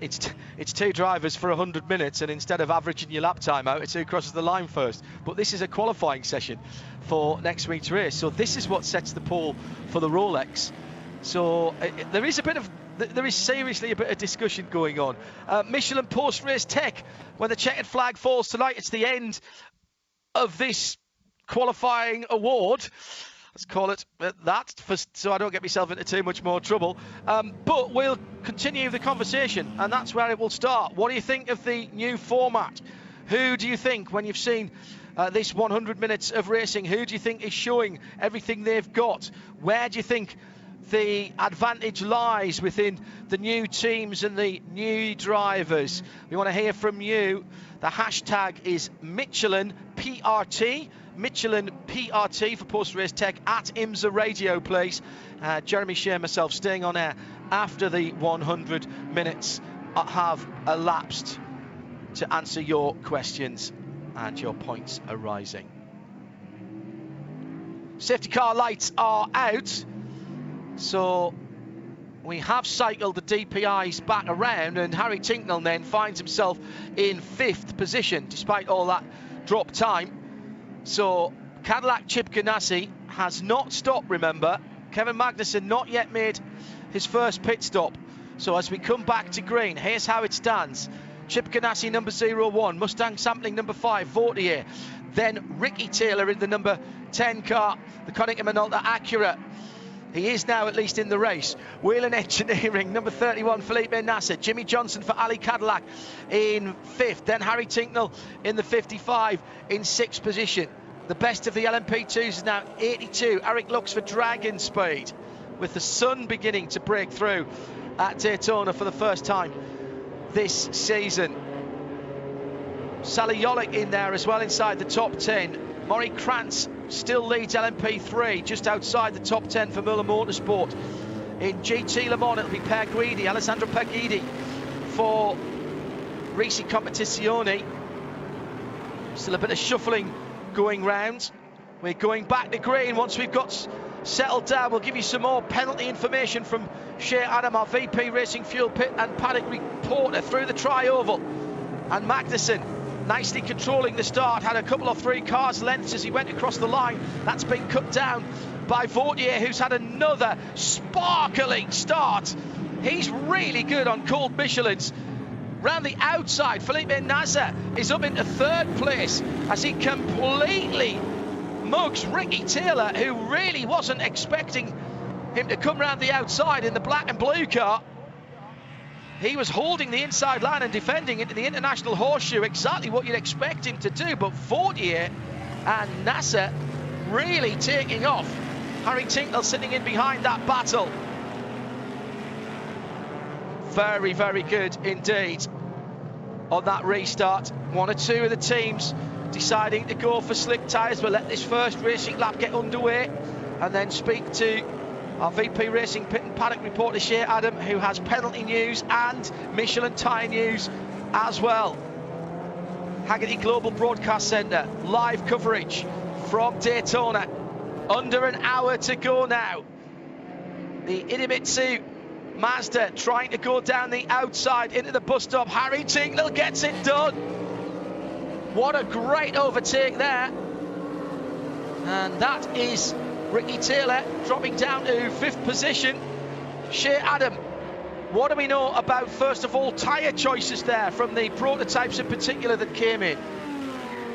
It's two drivers for 100 minutes, and instead of averaging your lap time out, it's who crosses the line first. But this is a qualifying session for next week's race. So this is what sets the pole for the Rolex. So there is seriously a bit of discussion going on. Michelin post-race tech, when the checkered flag falls tonight, it's the end of this qualifying award. Let's call it that, so I don't get myself into too much more trouble. But we'll continue the conversation, and that's where it will start. What do you think of the new format? Who do you think, when you've seen this 100 minutes of racing, who do you think is showing everything they've got? Where do you think the advantage lies within the new teams and the new drivers? We want to hear from you. The hashtag is MichelinPRT. Michelin PRT for post-race tech at IMSA Radio, please. Jeremy Shea, myself, staying on air after the 100 minutes have elapsed to answer your questions and your points arising. Safety car lights are out, so we have cycled the DPIs back around, and Harry Tinknell then finds himself in 5th position despite all that drop time. So Cadillac Chip Ganassi has not stopped, remember. Kevin Magnussen not yet made his first pit stop. So as we come back to green, here's how it stands. Chip Ganassi number 01, Mustang Sampling number 5, Vautier. Then Ricky Taylor in the number 10 car, the Konica Minolta Acura. He is now at least in the race. Whelen Engineering, number 31, Felipe Nasser. Jimmy Johnson for Ali Cadillac in 5th. Then Harry Tinknell in the 55 in 6th position. The best of the LMP2s is now 82. Eric Lux for Dragon Speed, with the sun beginning to break through at Daytona for the first time this season. Sally Yolick in there as well inside the top 10. Maury Krantz still leads LMP3 just outside the top 10 for Muller Motorsport. In GT Le Mans it'll be Per Guidi, Alessandro Per Guidi for Risi Competizione. Still a bit of shuffling going round. We're going back to green once we've got settled down. We'll give you some more penalty information from Shea Adam, our VP Racing Fuel Pit and paddock reporter, through the tri-oval. And Magnussen nicely controlling the start, had a couple of 3 cars lengths as he went across the line. That's been cut down by Vautier, who's had another sparkling start. He's really good on cold Michelins. Round the outside, Felipe Nasser is up into 3rd place as he completely mugs Ricky Taylor, who really wasn't expecting him to come round the outside in the black and blue car. He was holding the inside line and defending into the international horseshoe, exactly what you'd expect him to do. But Vautier and Nasser really taking off. Harry Tinknell sitting in behind that battle. Very, very good indeed on that restart. 1 or 2 of the teams deciding to go for slick tyres. We'll let this first racing lap get underway and then speak to our VP Racing Pit and Paddock reporter Shea Adam, who has penalty news and Michelin tyre news as well. Haggerty Global Broadcast Centre, live coverage from Daytona. Under an hour to go now. The Idemitsu Mazda trying to go down the outside into the bus stop. Harry Tinknell gets it done. What a great overtake there. And that is Ricky Taylor dropping down to 5th position. Shea Adam, what do we know about, first of all, tyre choices there from the prototypes in particular that came in?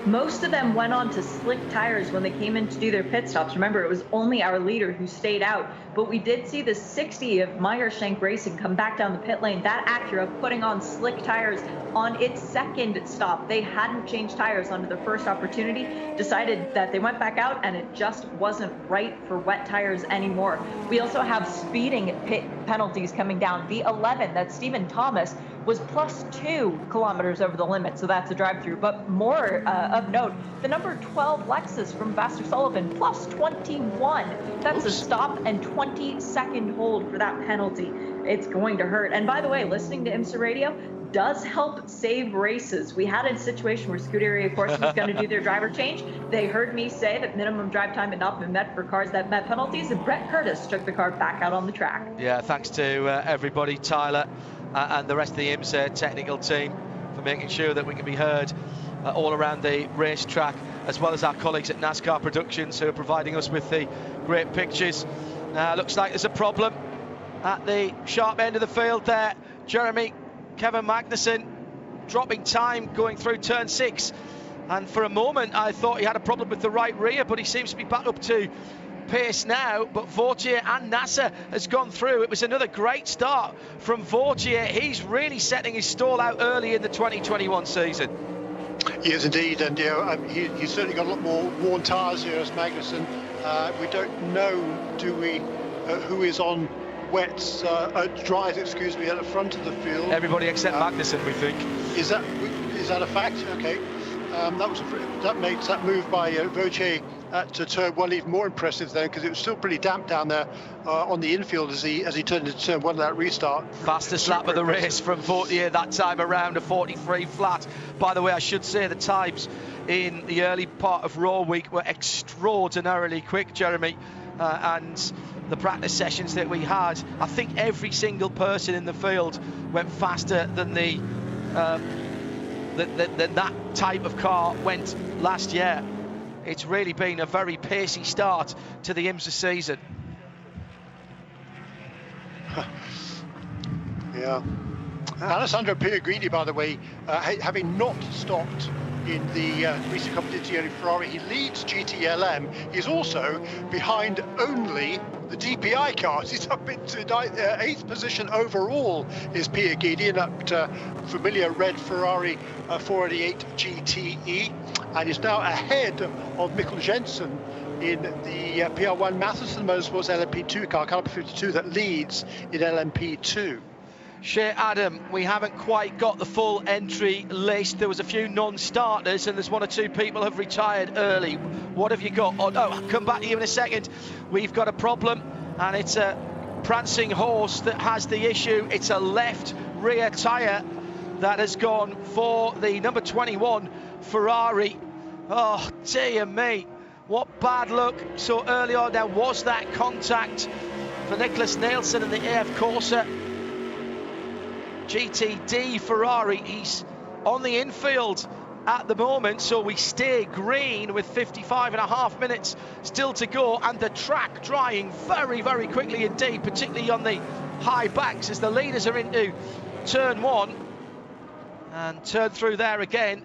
Most of them went on to slick tires when they came in to do their pit stops. Remember, it was only our leader who stayed out, but we did see the 60 of Meyershank Racing come back down the pit lane. That Acura putting on slick tires on its 2nd stop. They hadn't changed tires under the first opportunity, decided that they went back out, and it just wasn't right for wet tires anymore. We also have speeding pit penalties coming down. The 11, that's Stephen Thomas, was +2 kilometers over the limit, so that's a drive-through. But more of note, the number 12 Lexus from Vassar Sullivan, +21. That's a stop and 20-second hold for that penalty. It's going to hurt. And by the way, listening to IMSA radio does help save races. We had a situation where Scuderia Corsa was going to do their driver change. They heard me say that minimum drive time had not been met for cars that met penalties, and Brett Curtis took the car back out on the track. Yeah, thanks to everybody, Tyler, and the rest of the IMSA technical team for making sure that we can be heard all around the racetrack, as well as our colleagues at NASCAR Productions who are providing us with the great pictures. Looks like there's a problem at the sharp end of the field there. Kevin Magnussen dropping time going through turn 6, and for a moment I thought he had a problem with the right rear, but he seems to be back up to pace now. But Vautier and Nasser has gone through. It was another great start from Vautier. He's really setting his stall out early in the 2021 season. He is indeed, and he's certainly got a lot more worn tyres here as Magnussen. We don't know, do we, who is on wets, dries, excuse me, at the front of the field. Everybody except Magnussen, we think. Is that a fact? Okay. That makes that move by Vautier to turn 1 even more impressive then, because it was still pretty damp down there on the infield as he turned into turn 1 of that restart. Fastest lap of the race from Vautier that time around, a 43 flat. By the way, I should say the times in the early part of Raw Week were extraordinarily quick, Jeremy, and the practice sessions that we had, I think every single person in the field went faster than that type of car went last year. It's really been a very pacey start to the IMSA season. Yeah. Alessandro Pierguidi, by the way, having not stopped in the recent competizione Ferrari, he leads GTLM. He's also behind only the DPI cars. He's up into 8th position overall, is Pierguidi, in that familiar red Ferrari 488 GTE, and is now ahead of Mikkel Jensen in the PR1 Mathiesen Motorsports LMP2 car, caliber 52, that leads in LMP2. Shea Adam, we haven't quite got the full entry list. There was a few non-starters and there's one or two people have retired early. What have you got? Oh no, I'll come back to you in a second. We've got a problem and it's a prancing horse that has the issue. It's a left rear tyre that has gone for the number 21 Ferrari. Oh dear me, what bad luck so early on. Now, was that contact for Nicholas Nielsen and the AF Corsa GTD Ferrari? He's on the infield at the moment, so we stay green with 55.5 minutes still to go, and the track drying very, very quickly indeed, particularly on the high backs as the leaders are into turn 1 and turn through there again.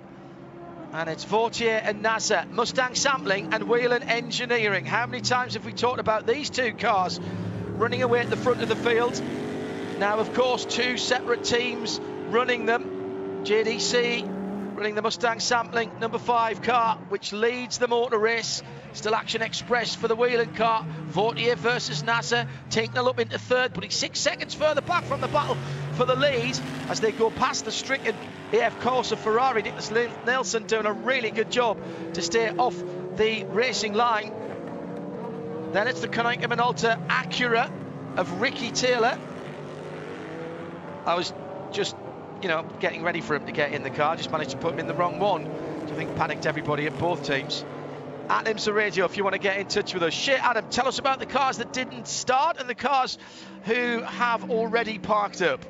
And it's Vautier and Nasser, Mustang Sampling and Whelen Engineering. How many times have we talked about these two cars running away at the front of the field? Now, of course, two separate teams running them. JDC running the Mustang Sampling number 5 car, which leads the motor race. Still Action Express for the Whelen car. Vautier versus Nasser, taking a look into third, but he's 6 seconds further back from the battle for the lead as they go past the stricken AF Corsa Ferrari. Nicholas Nielsen doing a really good job to stay off the racing line. Then it's the Konica Minolta Acura of Ricky Taylor. I was just, getting ready for him to get in the car. Just managed to put him in the wrong one, which I think panicked everybody at both teams. At IMSA Radio, if you want to get in touch with us. Shea Adam, tell us about the cars that didn't start and the cars who have already parked up.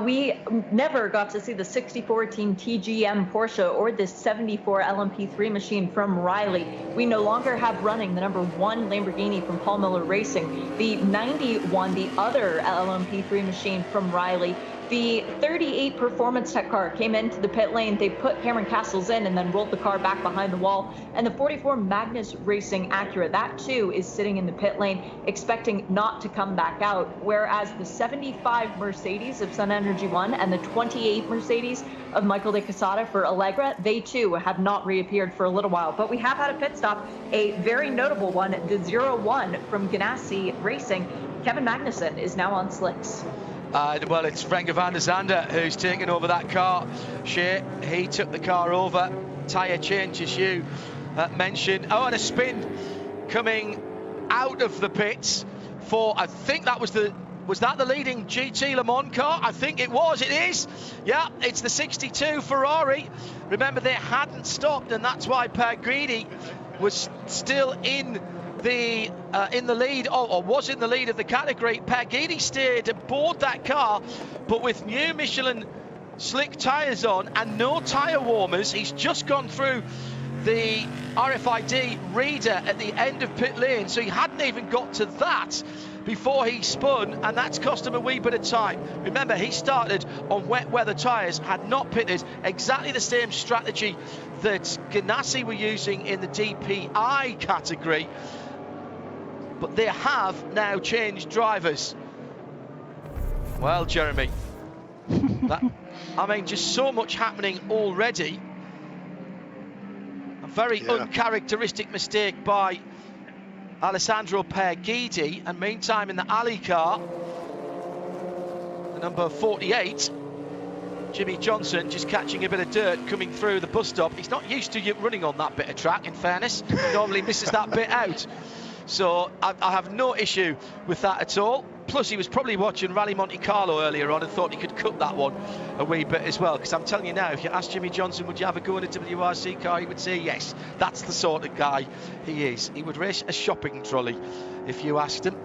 We never got to see the 64 Team TGM Porsche or the 74 LMP3 machine from Riley. We no longer have running the number 1 Lamborghini from Paul Miller Racing, the 91, the other LMP3 machine from Riley. The 38 Performance Tech car came into the pit lane. They put Cameron Castles in and then rolled the car back behind the wall. And the 44 Magnus Racing Acura, that too is sitting in the pit lane, expecting not to come back out. Whereas the 75 Mercedes of Sun Energy One and the 28 Mercedes of Michael de Quesada for Allegra, they too have not reappeared for a little while. But we have had a pit stop, a very notable one, the 01 from Ganassi Racing. Kevin Magnussen is now on slicks. Well, it's Frank van der Zande who's taken over that car. Shea, he took the car over. Tyre change, as you mentioned. Oh, and a spin coming out of the pits for, I think that was that the leading GT Le Mans car? I think it was. It is. Yeah, it's the 62 Ferrari. Remember, they hadn't stopped, and that's why Pierguidi was still in the lead, or was in the lead of the category. Pierguidi stayed aboard that car, but with new Michelin slick tyres on and no tyre warmers. He's just gone through the RFID reader at the end of pit lane, so he hadn't even got to that before he spun, and that's cost him a wee bit of time. Remember, he started on wet weather tyres, had not pitted. Exactly the same strategy that Ganassi were using in the DPI category, but they have now changed drivers. Well, Jeremy, just so much happening already. A very uncharacteristic mistake by Alessandro Pierguidi, and meantime in the alley car, the number 48, Jimmy Johnson, just catching a bit of dirt coming through the bus stop. He's not used to running on that bit of track, in fairness. He normally misses that bit out. So I have no issue with that at all. Plus, he was probably watching Rally Monte Carlo earlier on and thought he could cut that one a wee bit as well. Because I'm telling you now, if you ask Jimmy Johnson, would you have a go in a WRC car, he would say yes. That's the sort of guy he is. He would race a shopping trolley if you asked him.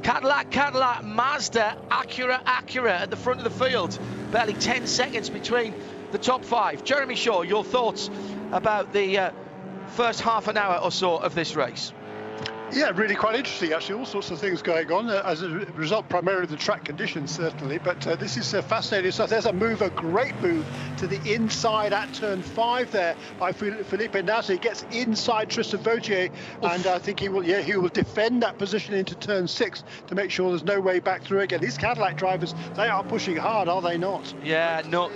Cadillac, Mazda, Acura at the front of the field. Barely 10 seconds between the top 5. Jeremy Shaw, your thoughts about the first half an hour or so of this race? Yeah, really quite interesting, actually. All sorts of things going on as a result, primarily of the track conditions, certainly. But this is fascinating stuff. There's a great move to the inside at turn 5 there by Felipe Nasr. He gets inside Tristan Vautier, and I think he will defend that position into turn 6 to make sure there's no way back through again. These Cadillac drivers, they are pushing hard, are they not? Yeah, no.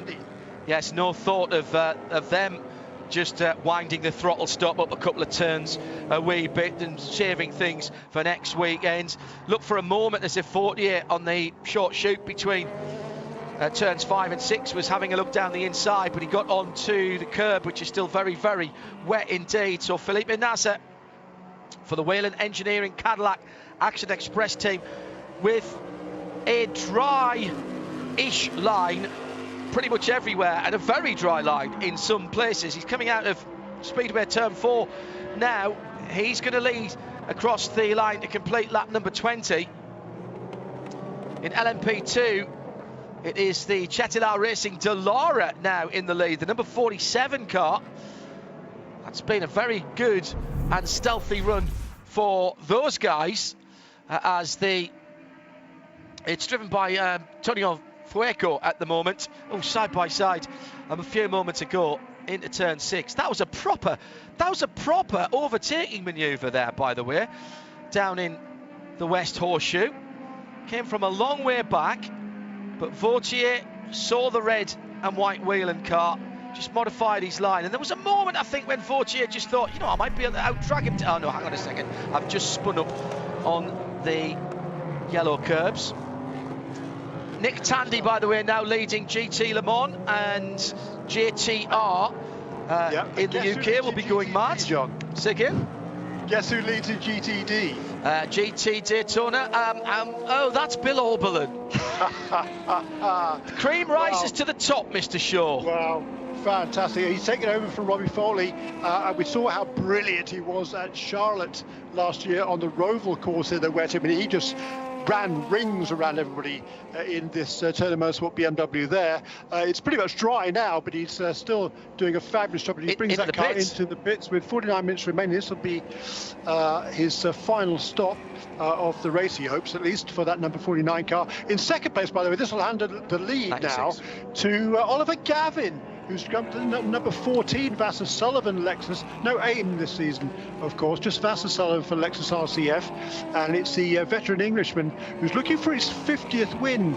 Yes, no thought of them just winding the throttle stop up a couple of turns a wee bit and saving things for next weekend. Look for a moment as if Vautier on the short shoot between turns 5 and 6 was having a look down the inside, but he got onto the curb, which is still very, very wet indeed. So Felipe Nasr for the Whelen Engineering Cadillac Action Express team with a dry-ish line pretty much everywhere, and a very dry line in some places. He's coming out of Speedway turn 4 now. He's going to lead across the line to complete lap number 20. In LMP2, it is the Cetilar Racing Dallara now in the lead, the number 47 car. That's been a very good and stealthy run for those guys, as it's driven by Antonio Fueco at the moment. Side by side a few moments ago into turn 6. That was a proper overtaking manoeuvre there, by the way, down in the West Horseshoe. Came from a long way back, but Vautier saw the red and white Whelen car, just modified his line, and there was a moment, I think, when Vautier just thought, I might be able to out-drag him. Oh no, hang on a second, I've just spun up on the yellow curbs. Nick Tandy, by the way, now leading GT Le Mans, and JTR in the UK will be going mad. John, say again? Guess who leads in GTD? GT Daytona. That's Bill Oberlin. The cream rises to the top, Mr. Shaw. Wow, fantastic. He's taken over from Robbie Foley, and we saw how brilliant he was at Charlotte last year on the Roval course in the wet. I mean, he just ran rings around everybody in this Turner Motorsport BMW there. It's pretty much dry now, but he's still doing a fabulous job. And he brings that car into the pits with 49 minutes remaining. This will be his final stop of the race, he hopes, at least, for that number 49 car. In second place, by the way, this will hand the lead 96. Now to Oliver Gavin, who's come to number 14, Vasser Sullivan Lexus. No aim this season, of course, just Vasser Sullivan for Lexus RCF. And it's the veteran Englishman who's looking for his 50th win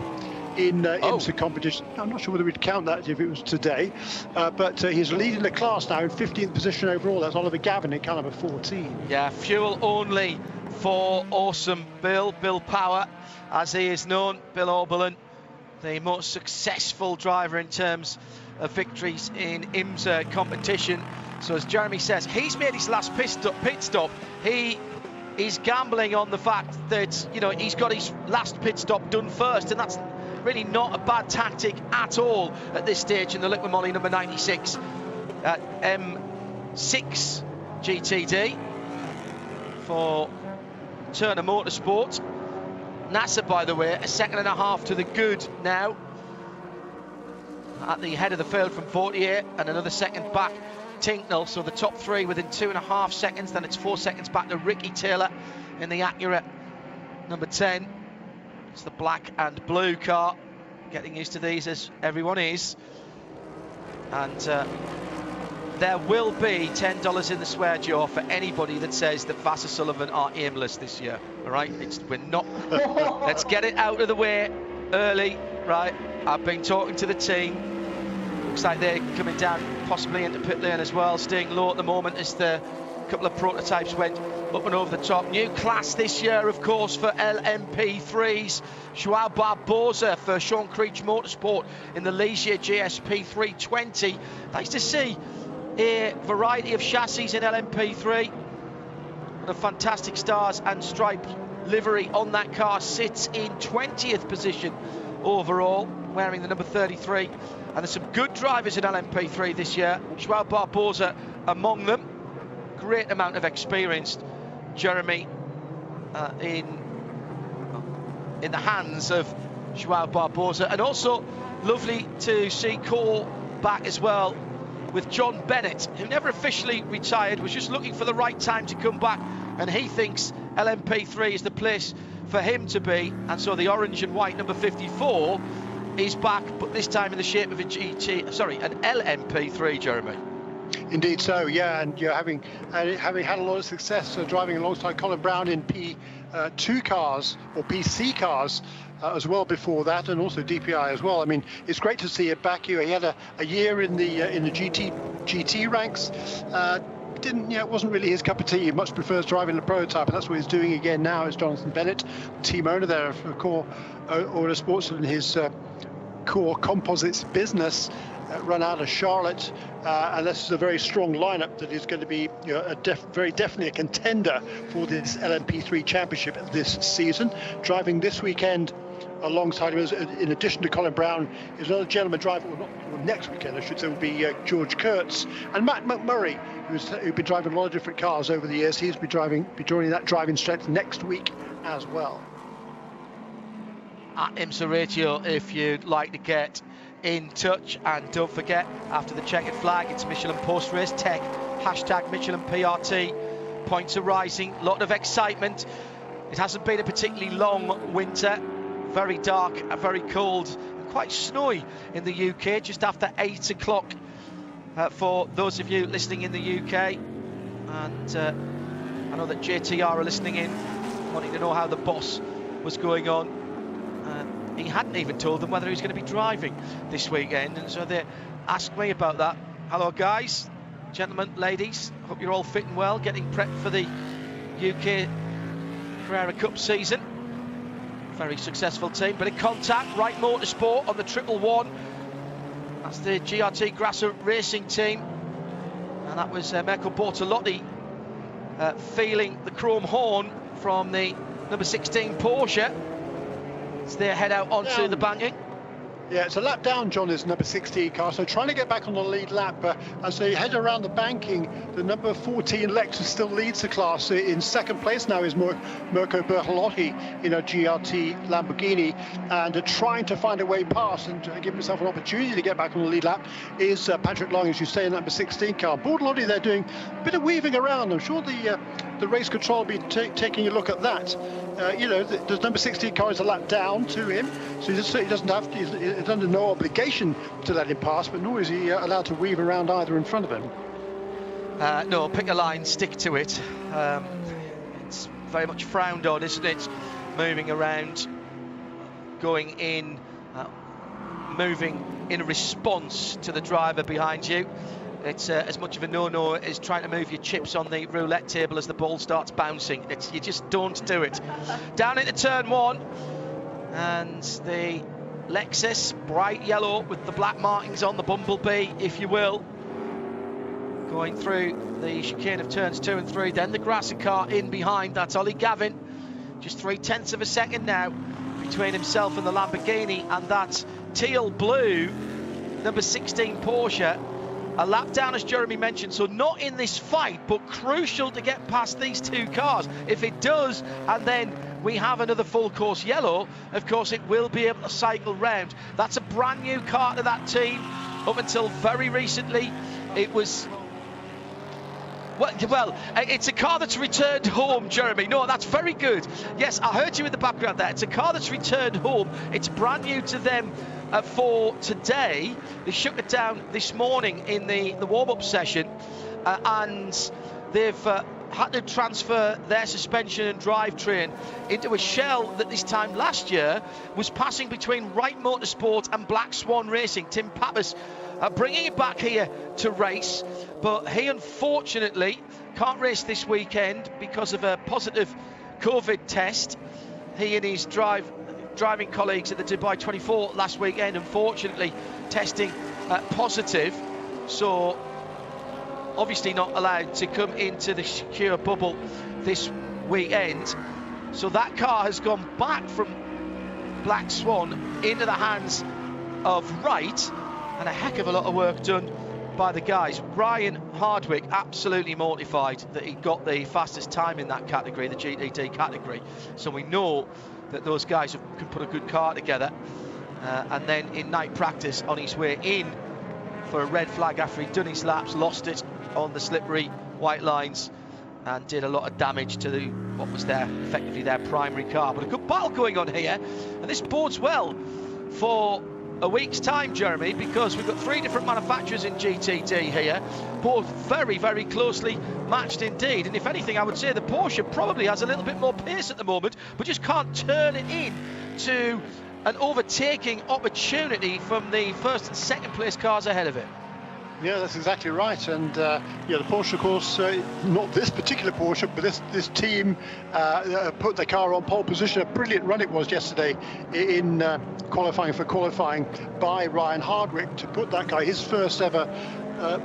in IMSA competition. I'm not sure whether we'd count that if it was today, but he's leading the class now in 15th position overall. That's Oliver Gavin in car number 14. Yeah, fuel only for awesome Bill Power, as he is known, Bill Oberlin, the most successful driver in terms of victories in IMSA competition. So as Jeremy says, he's made his last pit stop. He is gambling on the fact that he's got his last pit stop done first, and that's really not a bad tactic at all at this stage in the Liqui Moly number 96 at M6 GTD for Turner Motorsport. Nasr, by the way, a second and a half to the good now at the head of the field from Vautier, and another second back Tinknell. So the top 3 within 2.5 seconds. Then it's 4 seconds back to Ricky Taylor in the Acura number 10. It's the black and blue car. Getting used to these as everyone is. And there will be $10 in the swear jar for anybody that says that Vasser Sullivan are aimless this year. All right, we're not. Let's get it out of the way early. Right, I've been talking to the team. Looks like they're coming down possibly into pit lane as well, staying low at the moment as the couple of prototypes went up and over the top. New class this year, of course, for LMP3s. Joao Barbosa for Sean Creech Motorsport in the Ligier GSP 320. Nice to see a variety of chassis in LMP3. the fantastic stars and striped livery on that car, sits in 20th position overall, wearing the number 33. And there's some good drivers in LMP3 this year. Joao Barbosa among them. Great amount of experience, Jeremy, in the hands of Joao Barbosa. And also lovely to see Cole back as well, with John Bennett, who never officially retired, was just looking for the right time to come back, and he thinks LMP3 is the place for him to be, and so the orange and white number 54 is back, but this time in the shape of an LMP3, Jeremy. Indeed so, yeah, and you're having had a lot of success driving alongside Colin Brown in P2 cars or PC cars as well before that, and also DPI as well. I mean, it's great to see it back here. He had a year in the GT ranks. It wasn't really his cup of tea. He much prefers driving the prototype, and that's what he's doing again now. Is Jonathan Bennett, team owner there for Core Autosports, and his Core Composites business run out of Charlotte, and this is a very strong lineup that is going to be very definitely a contender for this LMP3 championship this season. Driving this weekend alongside him, in addition to Colin Brown, is another gentleman driver, next weekend I should say, will be George Kurtz, and Matt McMurray, who's been driving a lot of different cars over the years. He's be joining that driving strength next week as well. At IMSA Radio, if you'd like to get in touch, and don't forget, after the checkered flag, it's Michelin post-race tech, hashtag Michelin PRT, points are rising, a lot of excitement. It hasn't been a particularly long winter, very dark, very cold, and quite snowy in the UK, just after 8 o'clock for those of you listening in the UK. And I know that JTR are listening in, wanting to know how the boss was going on. He hadn't even told them whether he was going to be driving this weekend, and so they asked me about that. Hello guys, gentlemen, ladies, hope you're all fit and well, getting prepped for the UK Carrera Cup season. Very successful team. Bit of contact, Right Motorsport on the 111. That's the GRT Grasser Racing team, and that was Mirko Bortolotti feeling the chrome horn from the number 16 Porsche. So they head out onto the banking. Yeah, it's a lap down, John, is number 16 car, so trying to get back on the lead lap. As they head around the banking, the number 14 Lexus still leads the class. In second place now is Mirko Bortolotti in a GRT Lamborghini, and trying to find a way past and give himself an opportunity to get back on the lead lap is Patrick Long, as you say, in number 16 car. Bortolotti, they're doing a bit of weaving around. I'm sure the race control will be taking a look at that. The number 16 car is a lap down to him, so he doesn't have to, he's under no obligation to let him pass, but nor is he allowed to weave around either in front of him. No, pick a line, stick to it. It's very much frowned on, isn't it? Moving around, going in, moving in response to the driver behind you. It's as much of a no-no as trying to move your chips on the roulette table as the ball starts bouncing. You just don't do it. Down into turn one, and the Lexus, bright yellow with the black markings on the Bumblebee, if you will, going through the chicane of turns 2 and 3. Then the Grasser car in behind. That's Ollie Gavin, just 0.3 of a second now between himself and the Lamborghini, and that teal blue number 16 Porsche. A lap down, as Jeremy mentioned, so not in this fight, but crucial to get past these two cars. If it does, and then we have another full course yellow, of course it will be able to cycle round. That's a brand new car to that team. Up until very recently, it was... Well, it's a car that's returned home, Jeremy. No, that's very good. Yes, I heard you in the background there. It's a car that's returned home. It's brand new to them for today. They shook it down this morning in the warm-up session, and they've had to transfer their suspension and drivetrain into a shell that this time last year was passing between Wright Motorsport and Black Swan Racing. Tim Pappas bringing it back here to race, but he unfortunately can't race this weekend because of a positive COVID test. He and his driving colleagues at the Dubai 24 last weekend, unfortunately testing positive, so obviously not allowed to come into the secure bubble this weekend. So that car has gone back from Black Swan into the hands of Wright, and a heck of a lot of work done by the guys. Ryan Hardwick absolutely mortified that he got the fastest time in that category, the GTD category. So we know that those guys can put a good car together. And then in night practice, on his way in for a red flag after he'd done his laps, lost it on the slippery white lines and did a lot of damage to what was effectively their primary car. But a good battle going on here, and this bodes well for a week's time, Jeremy, because we've got 3 different manufacturers in GTD here, both very, very closely matched indeed. And if anything, I would say the Porsche probably has a little bit more pace at the moment, but just can't turn it in to an overtaking opportunity from the first and second place cars ahead of it. Yeah, that's exactly right. And the Porsche, of course, not this particular Porsche, but this team put the car on pole position. A brilliant run it was yesterday in qualifying by Ryan Hardwick to put that guy, his first ever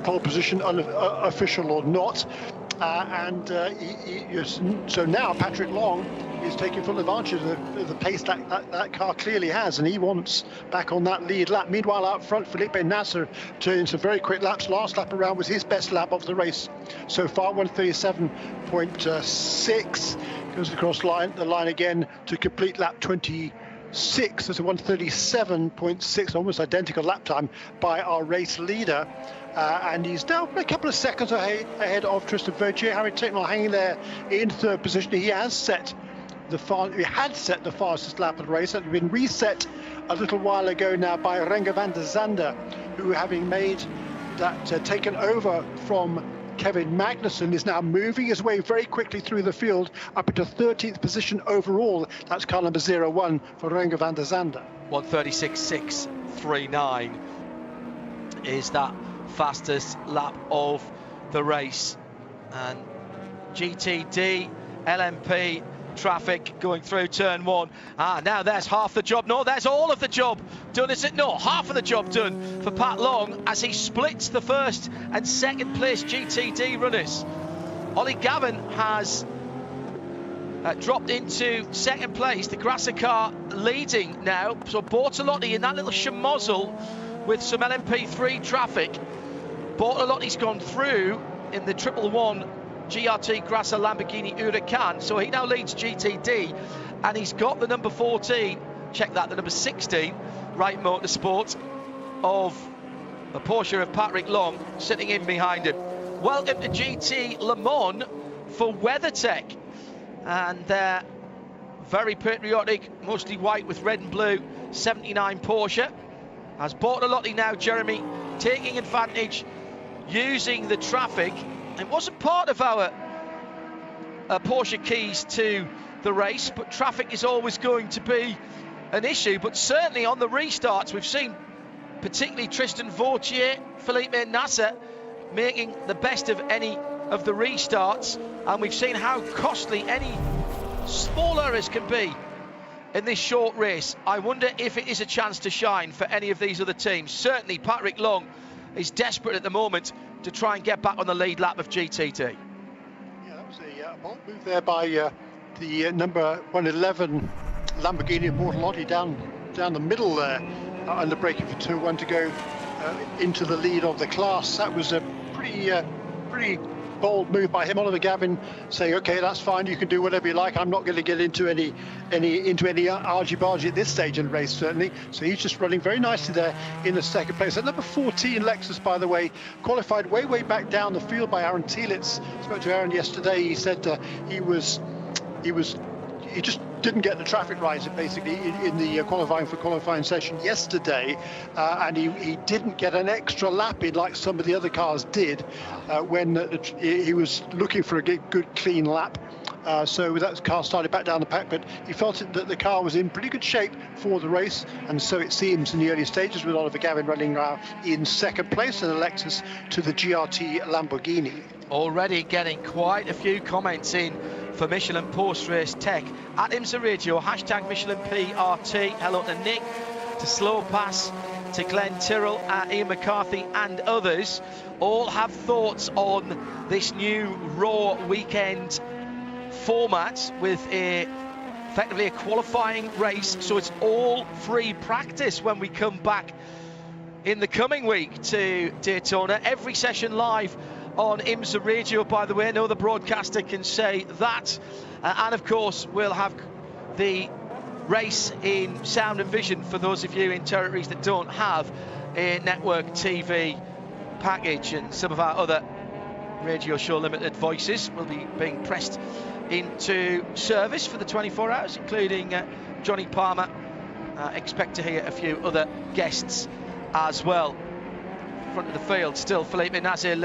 pole position, official or not. So now Patrick Long is taking full advantage of the pace that car clearly has, and he wants back on that lead lap. Meanwhile, out front, Felipe Nasser turning some very quick laps. Last lap around was his best lap of the race so far, 137.6. Goes across the line again to complete lap 26. That's a 137.6, almost identical lap time by our race leader. And he's now a couple of seconds ahead of Tristan Vautier. Harry Ticknell hanging there in third position. He had set the fastest lap of the race. That had been reset a little while ago now by Renger van der Zande, who, having made that taken over from Kevin Magnussen, is now moving his way very quickly through the field up into 13th position overall. That's car number 01 for Renger van der Zande. 136.639 is that fastest lap of the race. And GTD, LMP traffic going through turn 1. Now there's half the job. No, there's all of the job done, is it? No, half of the job done for Pat Long as he splits the first and second place GTD runners. Ollie Gavin has dropped into second place. The Grasser car leading now. So Bortolotti in that little schmozzle with some LMP3 traffic. Bortolotti's gone through in the 111 GRT Grasser Lamborghini Huracan, so he now leads GTD, and he's got the number 14, check that, the number 16, Wright Motorsport of the Porsche of Patrick Long sitting in behind him. Welcome to GT Le Mans for WeatherTech, and they're very patriotic, mostly white with red and blue, 79 Porsche. As Bortolotti now, Jeremy, taking advantage, using the traffic. It wasn't part of our Porsche keys to the race, but traffic is always going to be an issue. But certainly on the restarts, we've seen particularly Tristan Vautier, Felipe Nasser making the best of any of the restarts, and we've seen how costly any small errors can be in this short race. I wonder if it is a chance to shine for any of these other teams. Certainly Patrick Long is desperate at the moment to try and get back on the lead lap of GTT. Yeah, that was a bold move there by the number 111 Lamborghini Bortolotti down the middle there, under braking for 2-1 to go into the lead of the class. That was a pretty bold move by him. Oliver Gavin saying, okay, that's fine, you can do whatever you like, I'm not going to get into any argy-bargy at this stage in the race, certainly. So he's just running very nicely there in the second place. At number 14, Lexus, by the way, qualified way back down the field by Aaron Tielitz. Spoke to Aaron yesterday. He said he just didn't get the traffic right, basically, in the qualifying session yesterday, and he didn't get an extra lap in like some of the other cars did when he was looking for a good clean lap. So that car started back down the pack, but he felt that the car was in pretty good shape for the race, and so it seems in the early stages, with Oliver Gavin running in second place and a Lexus to the GRT Lamborghini. Already getting quite a few comments in for Michelin Post Race Tech at IMSA Radio, hashtag Michelin PRT. Hello to Nick, to Slow Pass, to Glenn Tyrrell, Ian McCarthy and others, all have thoughts on this new Raw weekend format with effectively a qualifying race, so it's all free practice when we come back in the coming week to Daytona. Every session live on IMSA Radio, by the way, no other broadcaster can say that. And of course, we'll have the race in sound and vision for those of you in territories that don't have a network TV package, and some of our other Radio Show Limited voices will be being pressed into service for the 24 hours, including Johnny Palmer. Expect to hear a few other guests as well. Front of the field still Felipe Nasr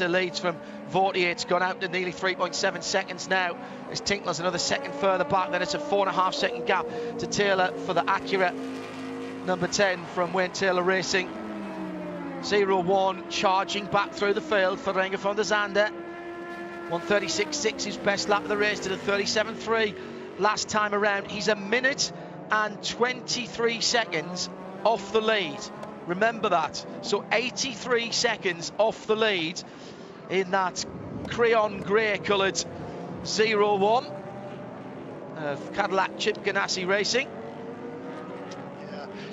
leads from 48. It's gone out to nearly 3.7 seconds now as Tinkler's another second further back. Then it's a 4.5 second gap to Taylor for the Acura number 10 from Wayne Taylor Racing. 0-1 charging back through the field for Renger van der Zande. 1:36.6 his best lap of the race, to the 37.3 last time around. He's a minute and 23 seconds off the lead. Remember that. So 83 seconds off the lead in that crayon grey coloured 0-1 of Cadillac Chip Ganassi Racing.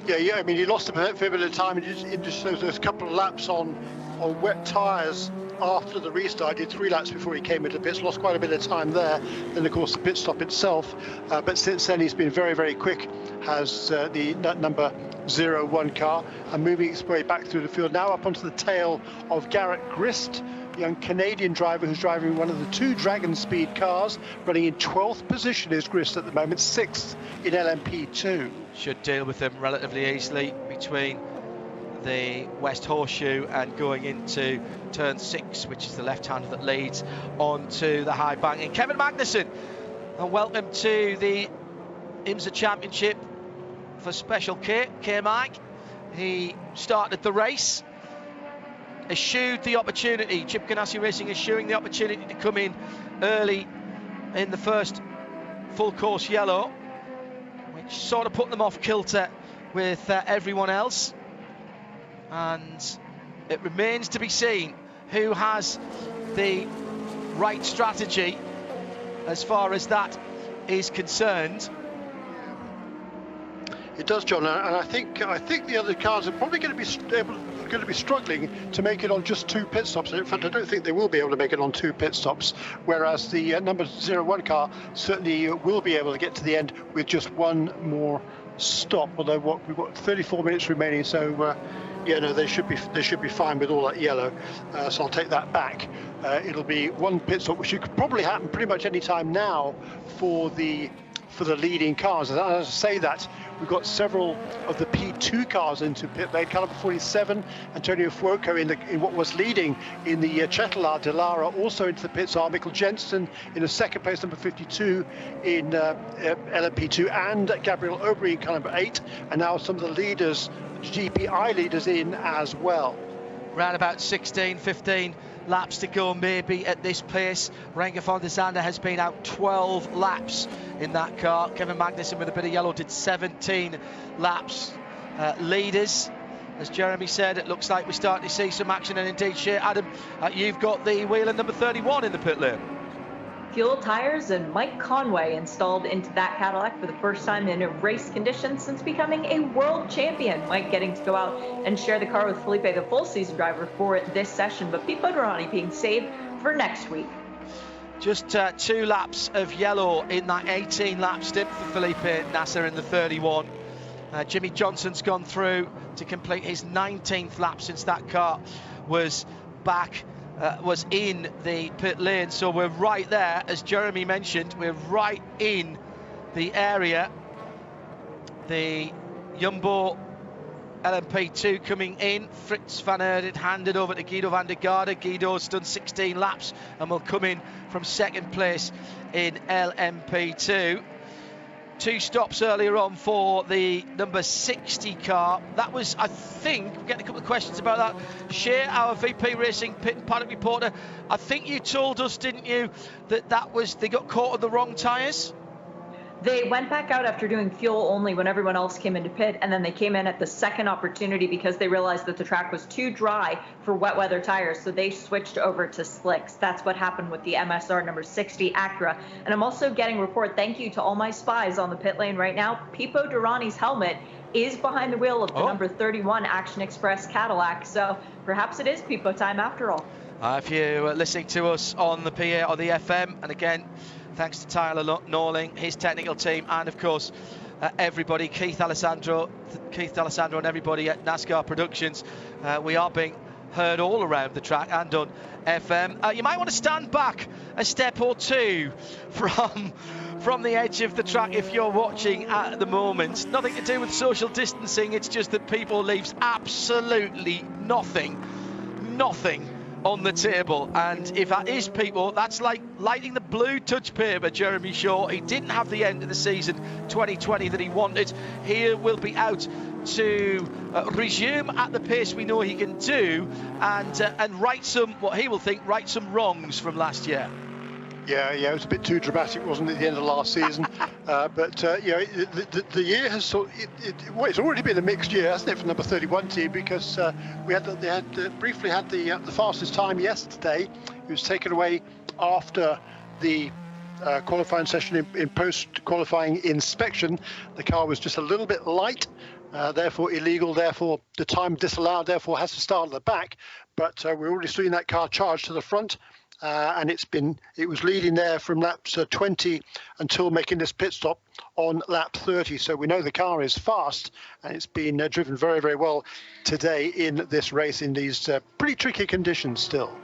Yeah. I mean, he lost a fair bit of time. It just shows those couple of laps on wet tyres after the restart. He did 3 laps before he came into the pits, lost quite a bit of time there. Then, of course, the pit stop itself. But since then, he's been very, very quick, has the number 01 car, and moving its way back through the field. Now up onto the tail of Garrett Grist, young Canadian driver who's driving one of the 2 Dragon Speed cars, running in 12th position is Grist at the moment, 6th in LMP2. Should deal with them relatively easily between the West Horseshoe and going into turn 6, which is the left-hander that leads onto the high bank. And Kevin Magnussen, and welcome to the IMSA Championship for Special K Mike. He started the race, eschewed the opportunity. Chip Ganassi Racing eschewing the opportunity to come in early in the first full course yellow, which sort of put them off kilter with everyone else. And it remains to be seen who has the right strategy as far as that is concerned. It does, John, and I think the other cars are probably going to be struggling to make it on just 2 pit stops. In fact, I don't think they will be able to make it on 2 pit stops, whereas the number 01 car certainly will be able to get to the end with just 1 more stop. Although we've got 34 minutes remaining, so they should be fine with all that yellow. So I'll take that back. It'll be 1 pit stop, which could probably happen pretty much any time now for the leading cars. And as I say that, we've got several of the P2 cars into pit lane. Caliber 47, Antonio Fuoco in what was leading in the Chetelaar Delara, also into the pits are Mikkel Jensen in a second place, number 52 in LMP2, and Gabriel Aubry in car number 8, and now some of the leaders, GPI leaders, in as well. Around about 16, 15 laps to go maybe at this pace. Renger van der Zande has been out 12 laps in that car. Kevin Magnussen with a bit of yellow did 17 laps. Leaders, as Jeremy said, it looks like we're starting to see some action, and indeed, Shea Adam, you've got the wheeler number 31 in the pit lane. Fuel tires and Mike Conway installed into that Cadillac for the first time in race conditions since becoming a world champion. Mike getting to go out and share the car with Felipe, the full season driver, for this session, but Pete Baudroni being saved for next week. Just 2 laps of yellow in that 18-lap stint for Felipe Nasr in the 31. Jimmy Johnson's gone through to complete his 19th lap since that car was back. Was in the pit lane, so we're right there, as Jeremy mentioned. We're right in the area. The Jumbo LMP2 coming in. Fritz van Aert handed over to Guido van der Garde. Guido's done 16 laps and will come in from second place in LMP2. 2 stops earlier on for the number 60 car. That was, I think, we're getting a couple of questions about that. Shea, our VP Racing pit and paddock reporter, I think you told us, didn't you, that was they got caught on the wrong tyres? They went back out after doing fuel only when everyone else came into pit, and then they came in at the second opportunity because they realized that the track was too dry for wet weather tires, so they switched over to slicks. That's what happened with the MSR number 60 Acura. And I'm also getting a report, thank you to all my spies on the pit lane right now, Pipo Derani's helmet is behind the wheel of the number 31 Action Express Cadillac, so perhaps it is Pipo time after all. If you're listening to us on the PA or the FM, and again, thanks to Tyler Norling, his technical team, and of course everybody, Keith Alessandro and everybody at NASCAR Productions. We are being heard all around the track and on FM. You might want to stand back a step or two from the edge of the track if you're watching at the moment. Nothing to do with social distancing, it's just that people leaves absolutely nothing on the table, and if that is people, that's like lighting the blue touch paper. Jeremy Shaw, he didn't have the end of the season 2020 that he wanted. He will be out to resume at the pace we know he can do, and right some, what he will think, right some wrongs from last year. Yeah, it was a bit too dramatic, wasn't it, at the end of last season? But the year has it's already been a mixed year, hasn't it, for number 31 team? Because they briefly had the fastest time yesterday. It was taken away after the qualifying session in post-qualifying inspection. The car was just a little bit light, therefore illegal. Therefore, the time disallowed. Therefore, has to start at the back. But we're already seeing that car charge to the front. And it was leading there from laps 20 until making this pit stop on lap 30. So we know the car is fast, and it's been driven very, very well today in this race in these pretty tricky conditions still.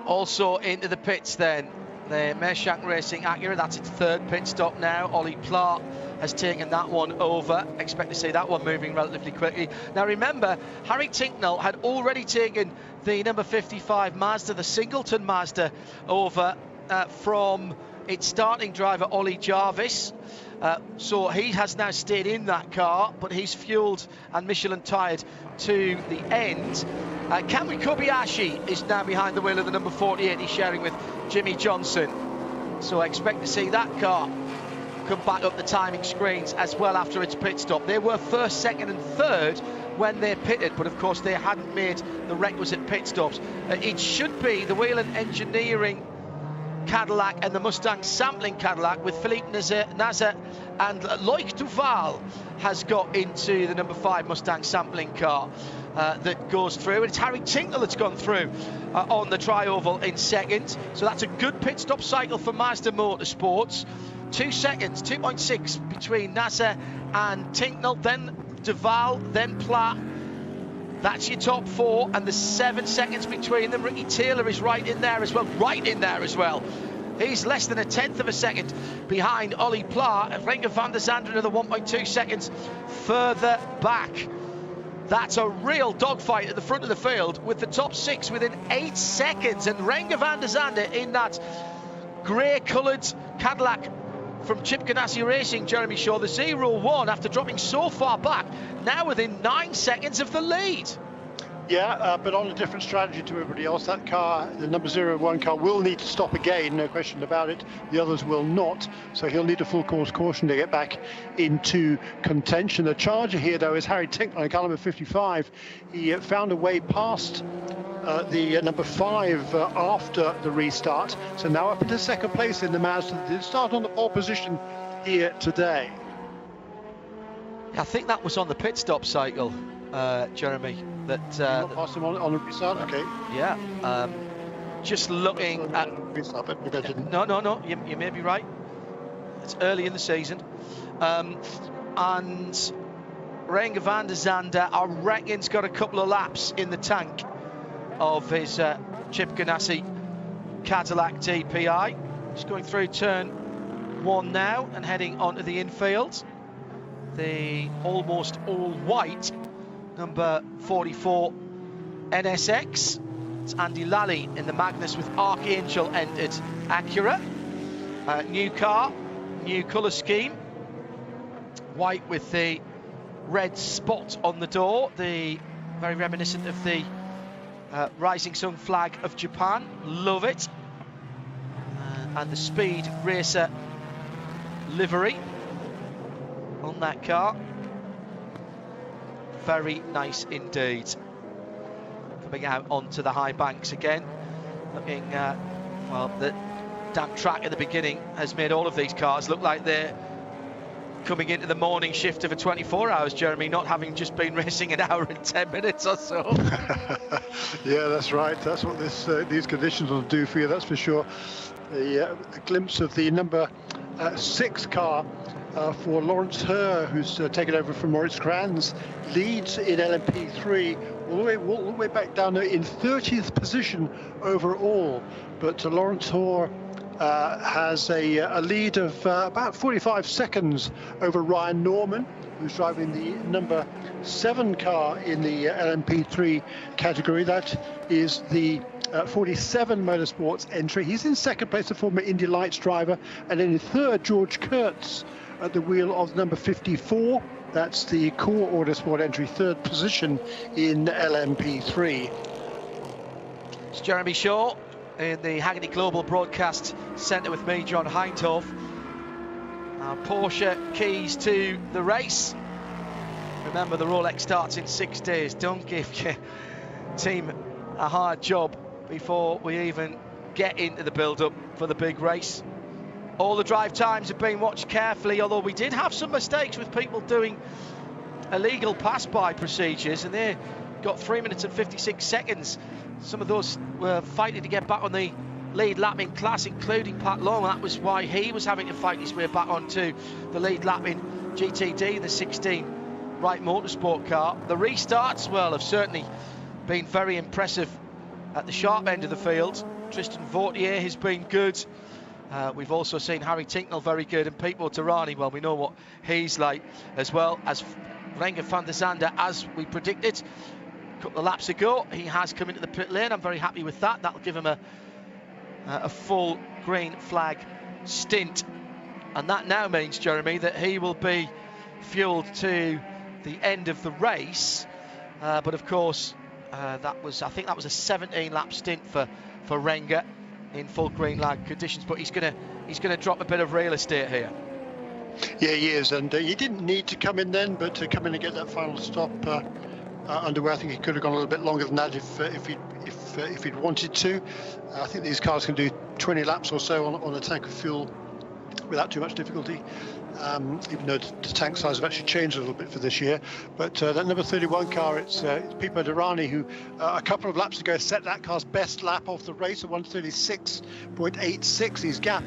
Also into the pits then, the Mershank Racing Acura, that's its third pit stop now. Ollie Pla has taken that one over. Expect to see that one moving relatively quickly. Now remember, Harry Tinknell had already taken the number 55 Mazda, the Singleton Mazda, over from its starting driver Ollie Jarvis. So he has now stayed in that car, but he's fueled and Michelin tired to the end. Kamui Kobayashi is now behind the wheel of the number 48. He's sharing with Jimmy Johnson. So I expect to see that car come back up the timing screens as well after its pit stop. They were first, second and third when they pitted, but of course they hadn't made the requisite pit stops. It should be the Whelen Engineering Cadillac and the Mustang Sampling Cadillac, with Philippe Nasser and Loic Duval has got into the number 5 Mustang Sampling car that goes through. And it's Harry Tinknell that's gone through on the tri-oval in second. So that's a good pit stop cycle for Mazda Motorsports. 2 seconds, 2.6 between Nasser and Tinknell, then Duval, then Pla. That's your top 4, and the 7 seconds between them. Ricky Taylor is right in there as well. He's less than a tenth of a second behind Ollie Pla. Renger van der Zande another 1.2 seconds further back. That's a real dogfight at the front of the field, with the top 6 within 8 seconds, and Renger van der Zande in that grey-coloured Cadillac from Chip Ganassi Racing, Jeremy Shaw, the 0-1, after dropping so far back, now within 9 seconds of the lead. Yeah, but on a different strategy to everybody else. That car, the number 0-1 car, will need to stop again, no question about it. The others will not, so he'll need a full course caution to get back into contention. The charger here, though, is Harry Tinknell, car number 55. He found a way past the number 5 after the restart, so now up into second place in the Mazda. Did start on the pole position here today. I think that was on the pit stop cycle, Jeremy. That passed him on the restart. Okay. Yeah. Just looking at restart, but maybe I didn't. No. You may be right. It's early in the season, and Renger van der Zande, I reckon, has got a couple of laps in the tank of his Chip Ganassi Cadillac DPI. Just going through turn 1 now and heading onto the infield. The almost all-white number 44 NSX. It's Andy Lally in the Magnus with Archangel entered Acura. New car, new colour scheme. White with the red spot on the door, the very reminiscent of the Rising Sun flag of Japan. Love it. And the Speed Racer livery on that car. Very nice indeed. Coming out onto the high banks again. Looking, well, the damp track at the beginning has made all of these cars look like they're coming into the morning shift of a 24 hours, Jeremy, not having just been racing an hour and 10 minutes or so. Yeah, that's right. That's what these conditions will do for you, that's for sure. A glimpse of the number 6 car for Lawrence Herr, who's taken over from Moritz Kranz, leads in LMP3 all the way back down there in 30th position overall. But Lawrence Herr has a lead of about 45 seconds over Ryan Norman, who's driving the number 7 car in the LMP3 category. That is the 47 Motorsports entry. He's in second place, the former Indy Lights driver, and in third, George Kurtz at the wheel of number 54. That's the Core Autosport entry, third position in LMP3. It's Jeremy Shaw in the Hagerty Global Broadcast Centre with me, John Hindhoff. Porsche keys to the race. Remember, the Rolex starts in 6 days. Don't give your team a hard job before we even get into the build-up for the big race. All the drive times have been watched carefully, although we did have some mistakes with people doing illegal pass-by procedures, and they got 3 minutes and 56 seconds. Some of those were fighting to get back on the lead lap in class, including Pat Long. That was why he was having to fight his way back onto the lead lap in GTD, the 16 Wright Motorsport car. The restarts, well, have certainly been very impressive at the sharp end of the field. Tristan Vautier has been good. We've also seen Harry Tincknell very good, and Pete Motorani, well, we know what he's like, as well as Renger van der Zande, as we predicted a couple of laps ago. He has come into the pit lane. I'm very happy with that. That'll give him a full green flag stint, and that now means, Jeremy, that he will be fueled to the end of the race. But of course, I think that was a 17 lap stint for Renger in full green flag conditions, but he's gonna drop a bit of real estate here. Yeah, he is, and he didn't need to come in then, but to come in and get that final stop underway, I think he could have gone a little bit longer than that if he'd wanted to. I think these cars can do 20 laps or so on a tank of fuel without too much difficulty, even though the tank size have actually changed a little bit for this year. But that number 31 car, it's Pete Motorani, who a couple of laps ago set that car's best lap of the race at 136.86. His gap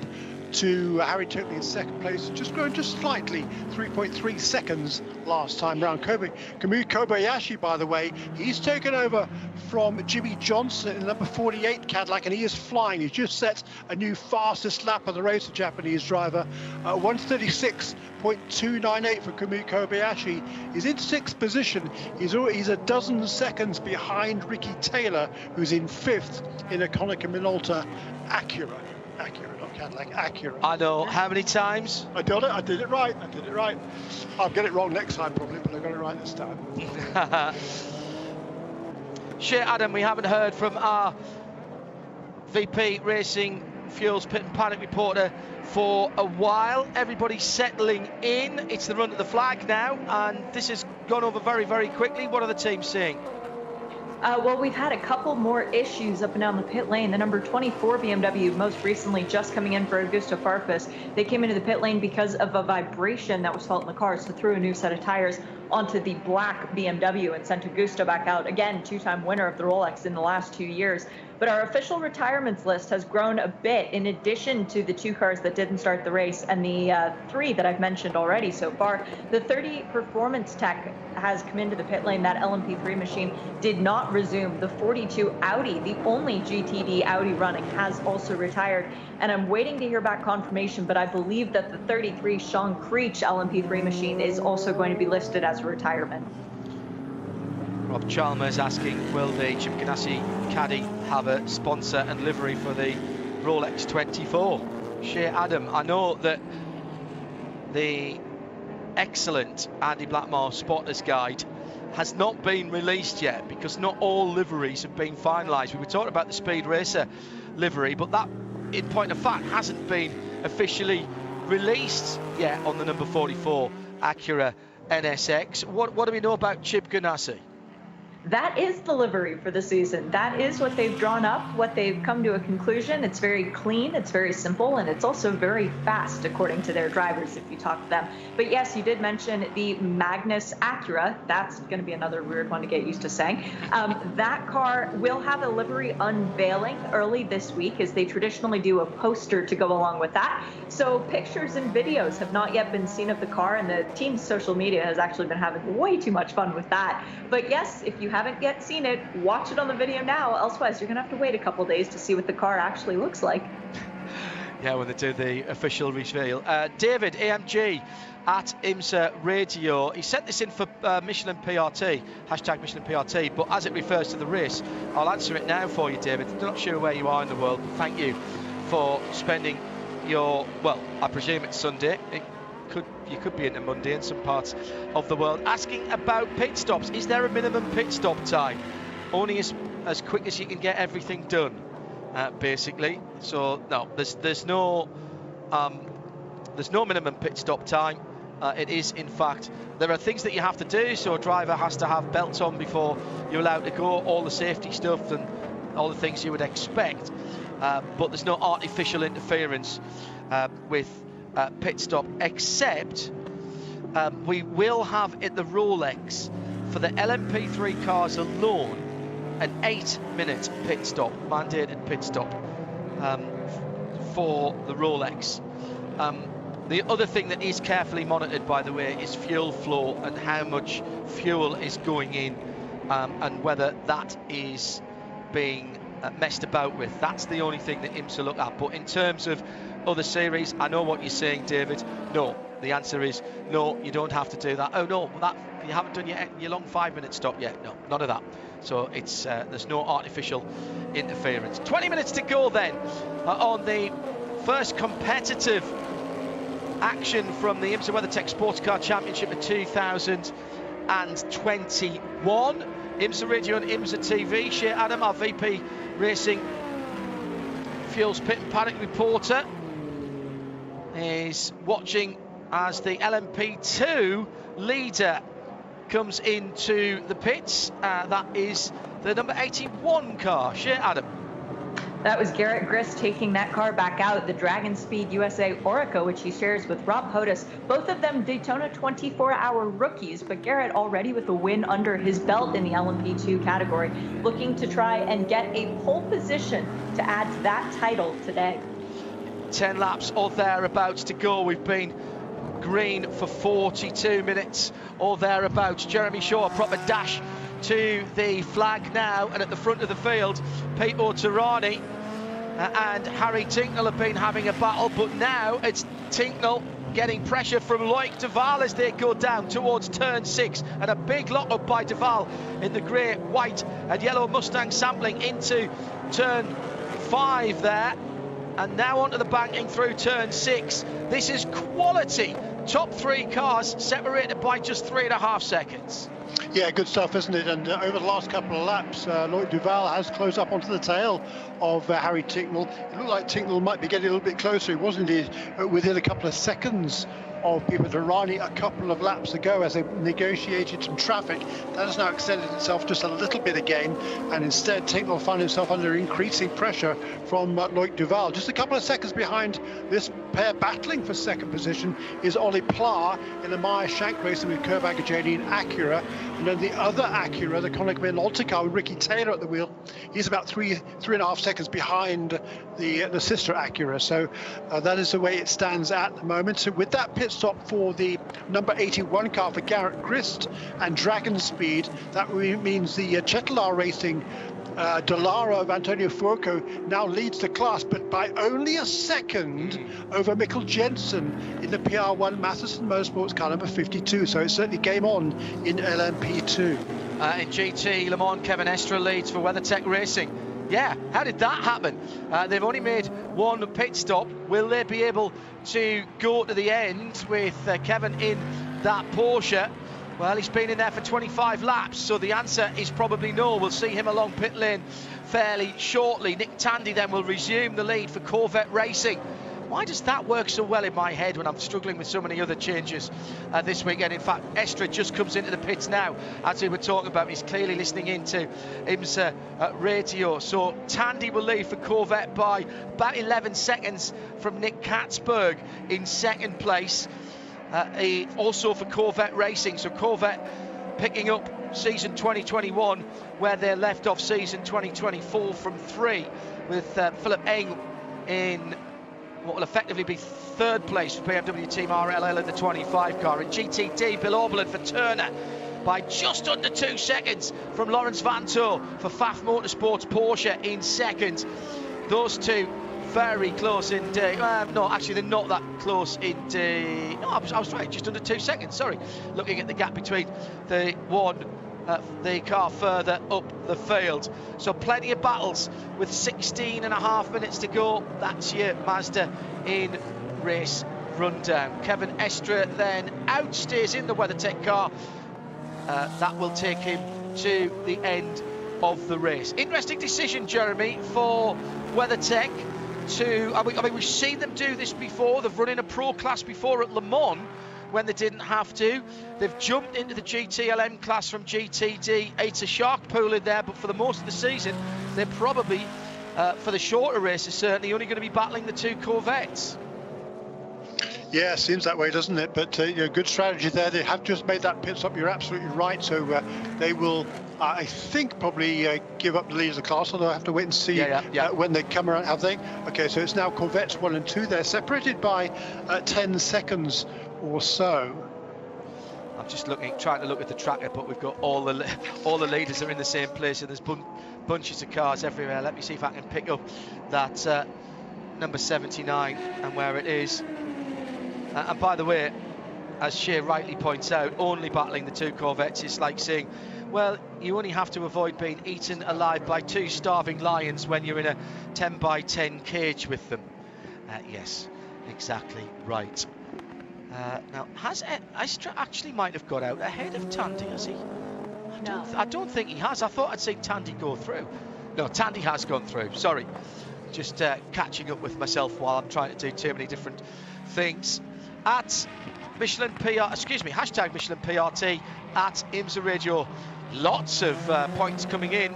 to Harry Tincknell in second place, just growing just slightly, 3.3 seconds last time round. Kamui Kobayashi, by the way, he's taken over from Jimmy Johnson in number 48 Cadillac, and he is flying. He's just set a new fastest lap of the race, the Japanese driver, 136.298 for Kamui Kobayashi. He's in sixth position. He's a dozen seconds behind Ricky Taylor, who's in fifth in a Konica Minolta Acura, not Cadillac, Acura. I know. How many times? I did it right. I'll get it wrong next time probably, but I got it right this time. Shea Adam, we haven't heard from our VP Racing Fuels Pit and Paddock reporter for a while. Everybody's settling in. It's the run to the flag now, and this has gone over very, very quickly. What are the teams saying? Well, we've had a couple more issues up and down the pit lane. The number 24 BMW, most recently just coming in for Augusto Farfus, they came into the pit lane because of a vibration that was felt in the car, so threw a new set of tires onto the black BMW and sent Augusto back out. Again, two-time winner of the Rolex in the last 2 years. But our official retirements list has grown a bit, in addition to the 2 cars that didn't start the race and the 3 that I've mentioned already so far. The 30 Performance Tech has come into the pit lane. That LMP3 machine did not resume. The 42 Audi, the only GTD Audi running, has also retired. And I'm waiting to hear back confirmation, but I believe that the 33 Sean Creech LMP3 machine is also going to be listed as a retirement. Rob Chalmers asking, will the Chip Ganassi Caddy have a sponsor and livery for the Rolex 24? Shea Adam, I know that the excellent Andy Blackmore Spotters Guide has not been released yet, because not all liveries have been finalised. We were talking about the Speed Racer livery, but that, in point of fact, hasn't been officially released yet on the number 44 Acura NSX. What do we know about Chip Ganassi? That is the livery for the season. That is what they've drawn up, what they've come to a conclusion. It's very clean, it's very simple, and it's also very fast, according to their drivers, if you talk to them. But yes, you did mention the Magnus Acura. That's going to be another weird one to get used to saying. That car will have a livery unveiling early this week, as they traditionally do a poster to go along with that. So pictures and videos have not yet been seen of the car, and the team's social media has actually been having way too much fun with that. But yes, if you haven't yet seen it, watch it on the video now. Elsewise, you're going to have to wait a couple days to see what the car actually looks like. Yeah, when they do the official reveal. David, AMG at IMSA Radio. He sent this in for Michelin PRT, hashtag Michelin PRT, but as it refers to the race, I'll answer it now for you, David. I'm not sure where you are in the world, but thank you for spending your, well, I presume it's Sunday. You could be into Monday in some parts of the world. Asking about pit stops. Is there a minimum pit stop time? Only as quick as you can get everything done, basically. So no, there's no minimum pit stop time. It is, in fact, there are things that you have to do. So a driver has to have belts on before you're allowed to go. All the safety stuff and all the things you would expect. But there's no artificial interference with pit stop, except we will have at the Rolex for the LMP3 cars alone an 8-minute pit stop, mandated pit stop for the Rolex. The other thing that is carefully monitored, by the way, is fuel flow and how much fuel is going in and whether that is being messed about with. That's the only thing that IMSA look at. But in terms of other series, I know what you're saying, David. No, the answer is no, you don't have to do that. Oh no, that you haven't done your long 5-minute stop yet. No, none of that. So it's there's no artificial interference. 20 minutes to go then on the first competitive action from the IMSA WeatherTech SportsCar Championship of 2021. IMSA Radio and IMSA TV. Shea Adam, our VP Racing Fuels Pit and Paddock reporter, is watching as the LMP2 leader comes into the pits. That is the number 81 car. Shea Adam. That was Garrett Grist taking that car back out, the Dragon Speed USA Orica, which he shares with Rob Hodes. Both of them Daytona 24-hour rookies, but Garrett already with a win under his belt in the LMP2 category, looking to try and get a pole position to add to that title today. 10 laps or thereabouts to go. We've been green for 42 minutes or thereabouts. Jeremy Shaw, a proper dash to the flag now, and at the front of the field, Pete O'Tirani and Harry Tinknell have been having a battle, but now it's Tinknell getting pressure from Loic Duval as they go down towards turn 6, and a big lock-up by Duval in the grey, white and yellow Mustang sampling into turn 5 there, and now onto the banking through turn 6. This is quality. Top 3 cars separated by just 3.5 seconds. Yeah, good stuff, isn't it? And over the last couple of laps, Loic Duval has closed up onto the tail of Harry Tinknell. It looked like Tinknell might be getting a little bit closer. He was indeed within a couple of seconds of Pete O'Tirani a couple of laps ago as they negotiated some traffic. That has now extended itself just a little bit again, and instead Tinknell found himself under increasing pressure from Loic Duval. Just a couple of seconds behind this pair battling for second position is Ollie Pla in the Meyer Shank Racing with Kurt Agajani and Acura, and then the other Acura, the Koenig Minolta car with Ricky Taylor at the wheel. He's about 3.5 seconds behind the sister Acura. So that is the way it stands at the moment. So with that pit stop for the number 81 car for Garrett Grist and Dragon Speed, that means the Chetlar Racing Dallara of Antonio Fuoco now leads the class, but by only a second over Mikkel Jensen in the PR1 Matheson Motorsports car number 52. So it's certainly game on in LMP2. In GT Le Mans, Kevin Estra leads for WeatherTech Racing. Yeah, how did that happen? They've only made one pit stop. Will they be able to go to the end with Kevin in that Porsche? Well, he's been in there for 25 laps, so the answer is probably no. We'll see him along pit lane fairly shortly. Nick Tandy then will resume the lead for Corvette Racing Why does that work so well in my head when I'm struggling with so many other changes this weekend? In fact, Estre just comes into the pits now as we were talking about. He's clearly listening into IMSA radio. So Tandy will lead for Corvette by about 11 seconds from Nick Katzberg in second place. Also for Corvette Racing. So Corvette picking up season 2021 where they left off season 2024 from 3, with Philip Eng in what will effectively be third place for BMW Team RLL in the 25 car. And GTD, Bill Oberlin for Turner by just under 2 seconds from Lawrence Vanto for Pfaff Motorsports Porsche in second. Those two very close indeed. No, actually they're not that close indeed. No, I was right, just under 2 seconds, sorry. Looking at the gap between the car further up the field. So plenty of battles with 16.5 minutes to go. That's your Mazda in race rundown. Kevin Estre then outstays in the WeatherTech car. That will take him to the end of the race. Interesting decision, Jeremy, for WeatherTech to, I mean, we've seen them do this before. They've run in a pro class before at Le Mans when they didn't have to. They've jumped into the GTLM class from GTD. It's a shark pool in there, but for the most of the season, they're probably, for the shorter races certainly, only going to be battling the two Corvettes. Yeah, seems that way, doesn't it? But good strategy there. They have just made that pit stop. You're absolutely right. So they will, I think, probably give up the lead of the class. Although I have to wait and see when they come around. Have they? Okay, so it's now Corvettes 1 and 2. They're separated by 10 seconds or so. I'm just trying to look at the tracker, but we've got all the leaders are in the same place, and there's bunches of cars everywhere. Let me see if I can pick up that number 79 and where it is. And by the way, as Shea rightly points out, only battling the two Corvettes is like saying, well, you only have to avoid being eaten alive by two starving lions when you're in a 10 by 10 cage with them. Yes, exactly right. Now, has Estre actually might have got out ahead of Tandy, has he? I don't think he has. I thought I'd seen Tandy go through. No, Tandy has gone through. Sorry. Just catching up with myself while I'm trying to do too many different things. At Michelin PR, hashtag Michelin PRT at IMSA Radio. Lots of points coming in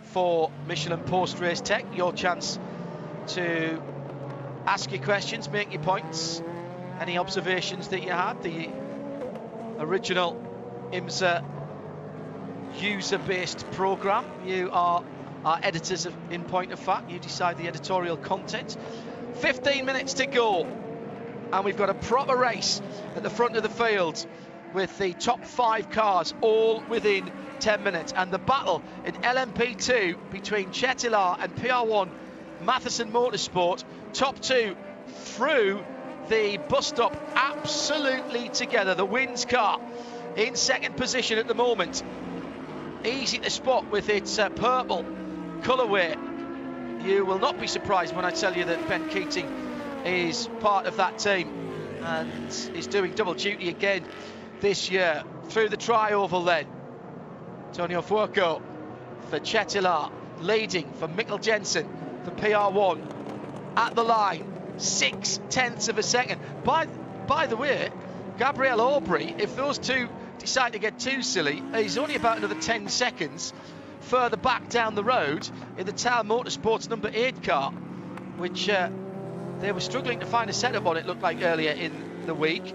for Michelin post-race tech. Your chance to ask your questions, make your points, any observations that you had. The original IMSA user-based program. You are our editors in point of fact. You decide the editorial content. 15 minutes to go, and we've got a proper race at the front of the field with the top 5 cars all within 10 minutes, and the battle in LMP2 between Chettilar and PR1 Matheson Motorsport, top 2 through the bus stop absolutely together. The Wins car in second position at the moment, easy to spot with its purple colourway. You will not be surprised when I tell you that Ben Keating is part of that team and is doing double duty again this year. Through the tri-oval then, Antonio Fuoco for Chettilar, leading for Mikkel Jensen for PR1 at the line, 0.6 of a second. By the way, Gabriel Aubry, if those two decide to get too silly, he's only about another 10 seconds further back down the road in the Tower Motorsports number 8 car, which they were struggling to find a setup on, it looked like, earlier in the week.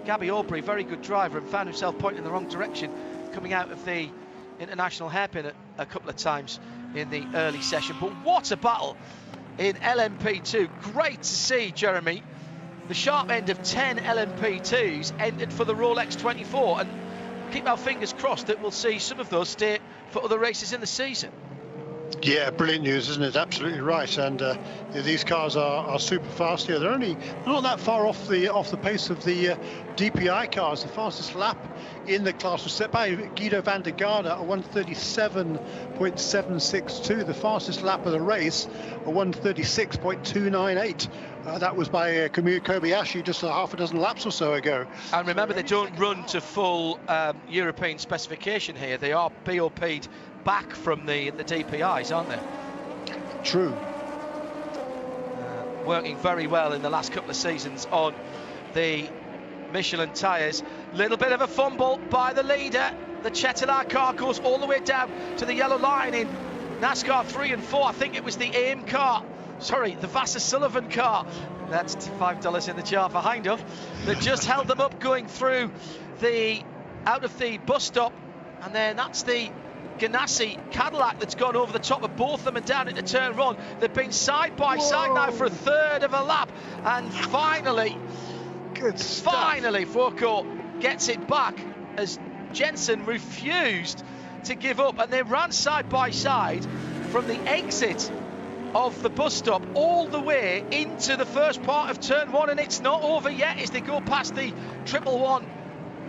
Gabby Aubry, very good driver, and found himself pointing in the wrong direction coming out of the international hairpin a couple of times in the early session. But what a battle in LMP2. Great to see, Jeremy. The sharp end of 10 LMP2s entered for the Rolex 24, and keep our fingers crossed that we'll see some of those stay for other races in the season. Yeah, brilliant news, isn't it? Absolutely right. And these cars are super fast here. They're not that far off the pace of the DPI cars. The fastest lap in the class was set by Guido van der Garde at 1:37.762. The fastest lap of the race, a 1:36.298. That was by Kamui Kobayashi just a half a dozen laps or so ago. And remember, they don't run to full European specification here. They are BOP'd back from the DPIs, aren't they? True. working very well in the last couple of seasons on the Michelin tyres. Little bit of a fumble by the leader. The Chetelaar car goes all the way down to the yellow line in NASCAR 3 and 4. I think it was the AIM car. Sorry, the Vassar Sullivan car. That's $5 in the jar for Hindhoff. That just held them up going through out of the bus stop. And then that's the Ganassi Cadillac that's gone over the top of both of them and down into turn 1. They've been side by side now for a third of a lap. And finally, Fourcault gets it back as Jensen refused to give up, and they ran side by side from the exit of the bus stop all the way into the first part of turn 1, and it's not over yet as they go past the 111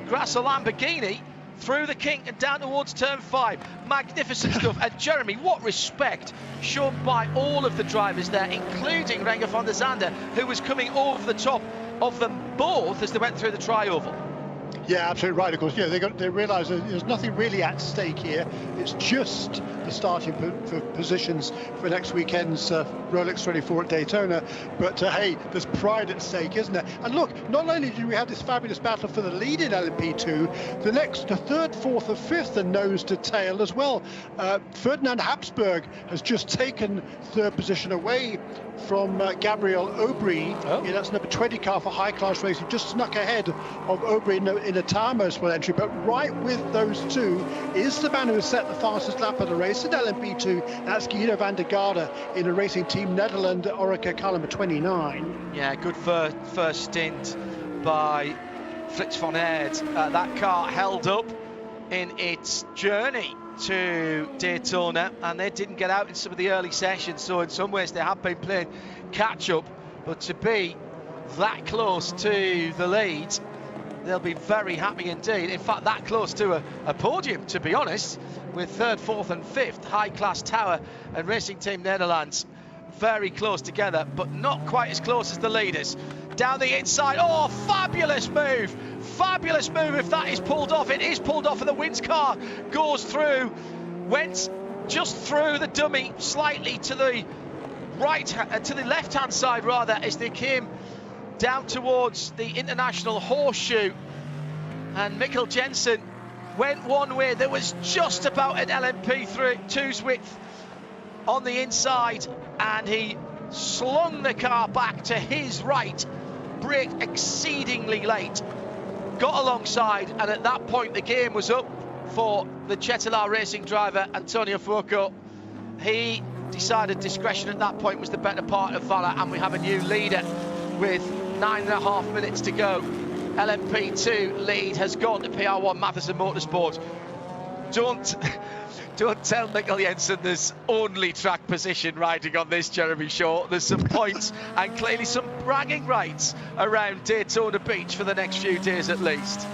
Grasser Lamborghini through the kink and down towards turn 5. Magnificent stuff. And Jeremy, what respect shown by all of the drivers there, including Renger van der Zande, who was coming over the top of them both as they went through the tri-oval. Yeah, absolutely right. Of course, yeah, they realise there's nothing really at stake here. It's just the starting positions for next weekend's Rolex 24 at Daytona. But hey, there's pride at stake, isn't there? And look, not only did we have this fabulous battle for the lead in LMP2, the third, fourth, and fifth are nose to tail as well. Ferdinand Habsburg has just taken third position away from Gabriel Aubry. Oh. Yeah, that's number 20 car for high class racing, just snuck ahead of Aubry in a tire motorsport entry. But right with those two is the man who has set the fastest lap of the race in LMP2. That's Guido van der Garde in a Racing Team Netherlands Orica car number 29. Yeah, good first stint by Fritz von Aert. That car held up in its journey to Daytona, and they didn't get out in some of the early sessions, so in some ways they have been playing catch up. But to be that close to the lead, they'll be very happy indeed. In fact, that close to a podium, to be honest, with third, fourth and fifth, High Class Tower and Racing Team Netherlands very close together, but not quite as close as the leaders. Down the inside, oh, fabulous move if that is pulled off. It is pulled off, and the Wins car goes through, went just through the dummy slightly to the left hand side rather, as they came down towards the International Horseshoe, and Mikkel Jensen went one way. There was just about an LMP2's width on the inside, and he slung the car back to his right, braked exceedingly late, got alongside, and at that point the game was up for the Chetelaar Racing driver Antonio Fourcault. He decided discretion at that point was the better part of valour, and we have a new leader with 9.5 minutes to go. LMP2 lead has gone to PR1 Mathiesen Motorsport. Don't tell Mikkel Jensen there's only track position riding on this, Jeremy Shaw. There's some points and clearly some bragging rights around Daytona Beach for the next few days at least.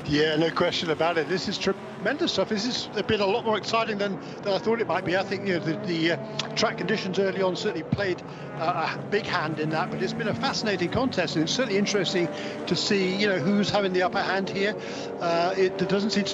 Yeah, no question about it. This is tremendous stuff. This has been a lot more exciting than I thought it might be. I think the track conditions early on certainly played a big hand in that, but it's been a fascinating contest, and it's certainly interesting to see who's having the upper hand here. There doesn't seem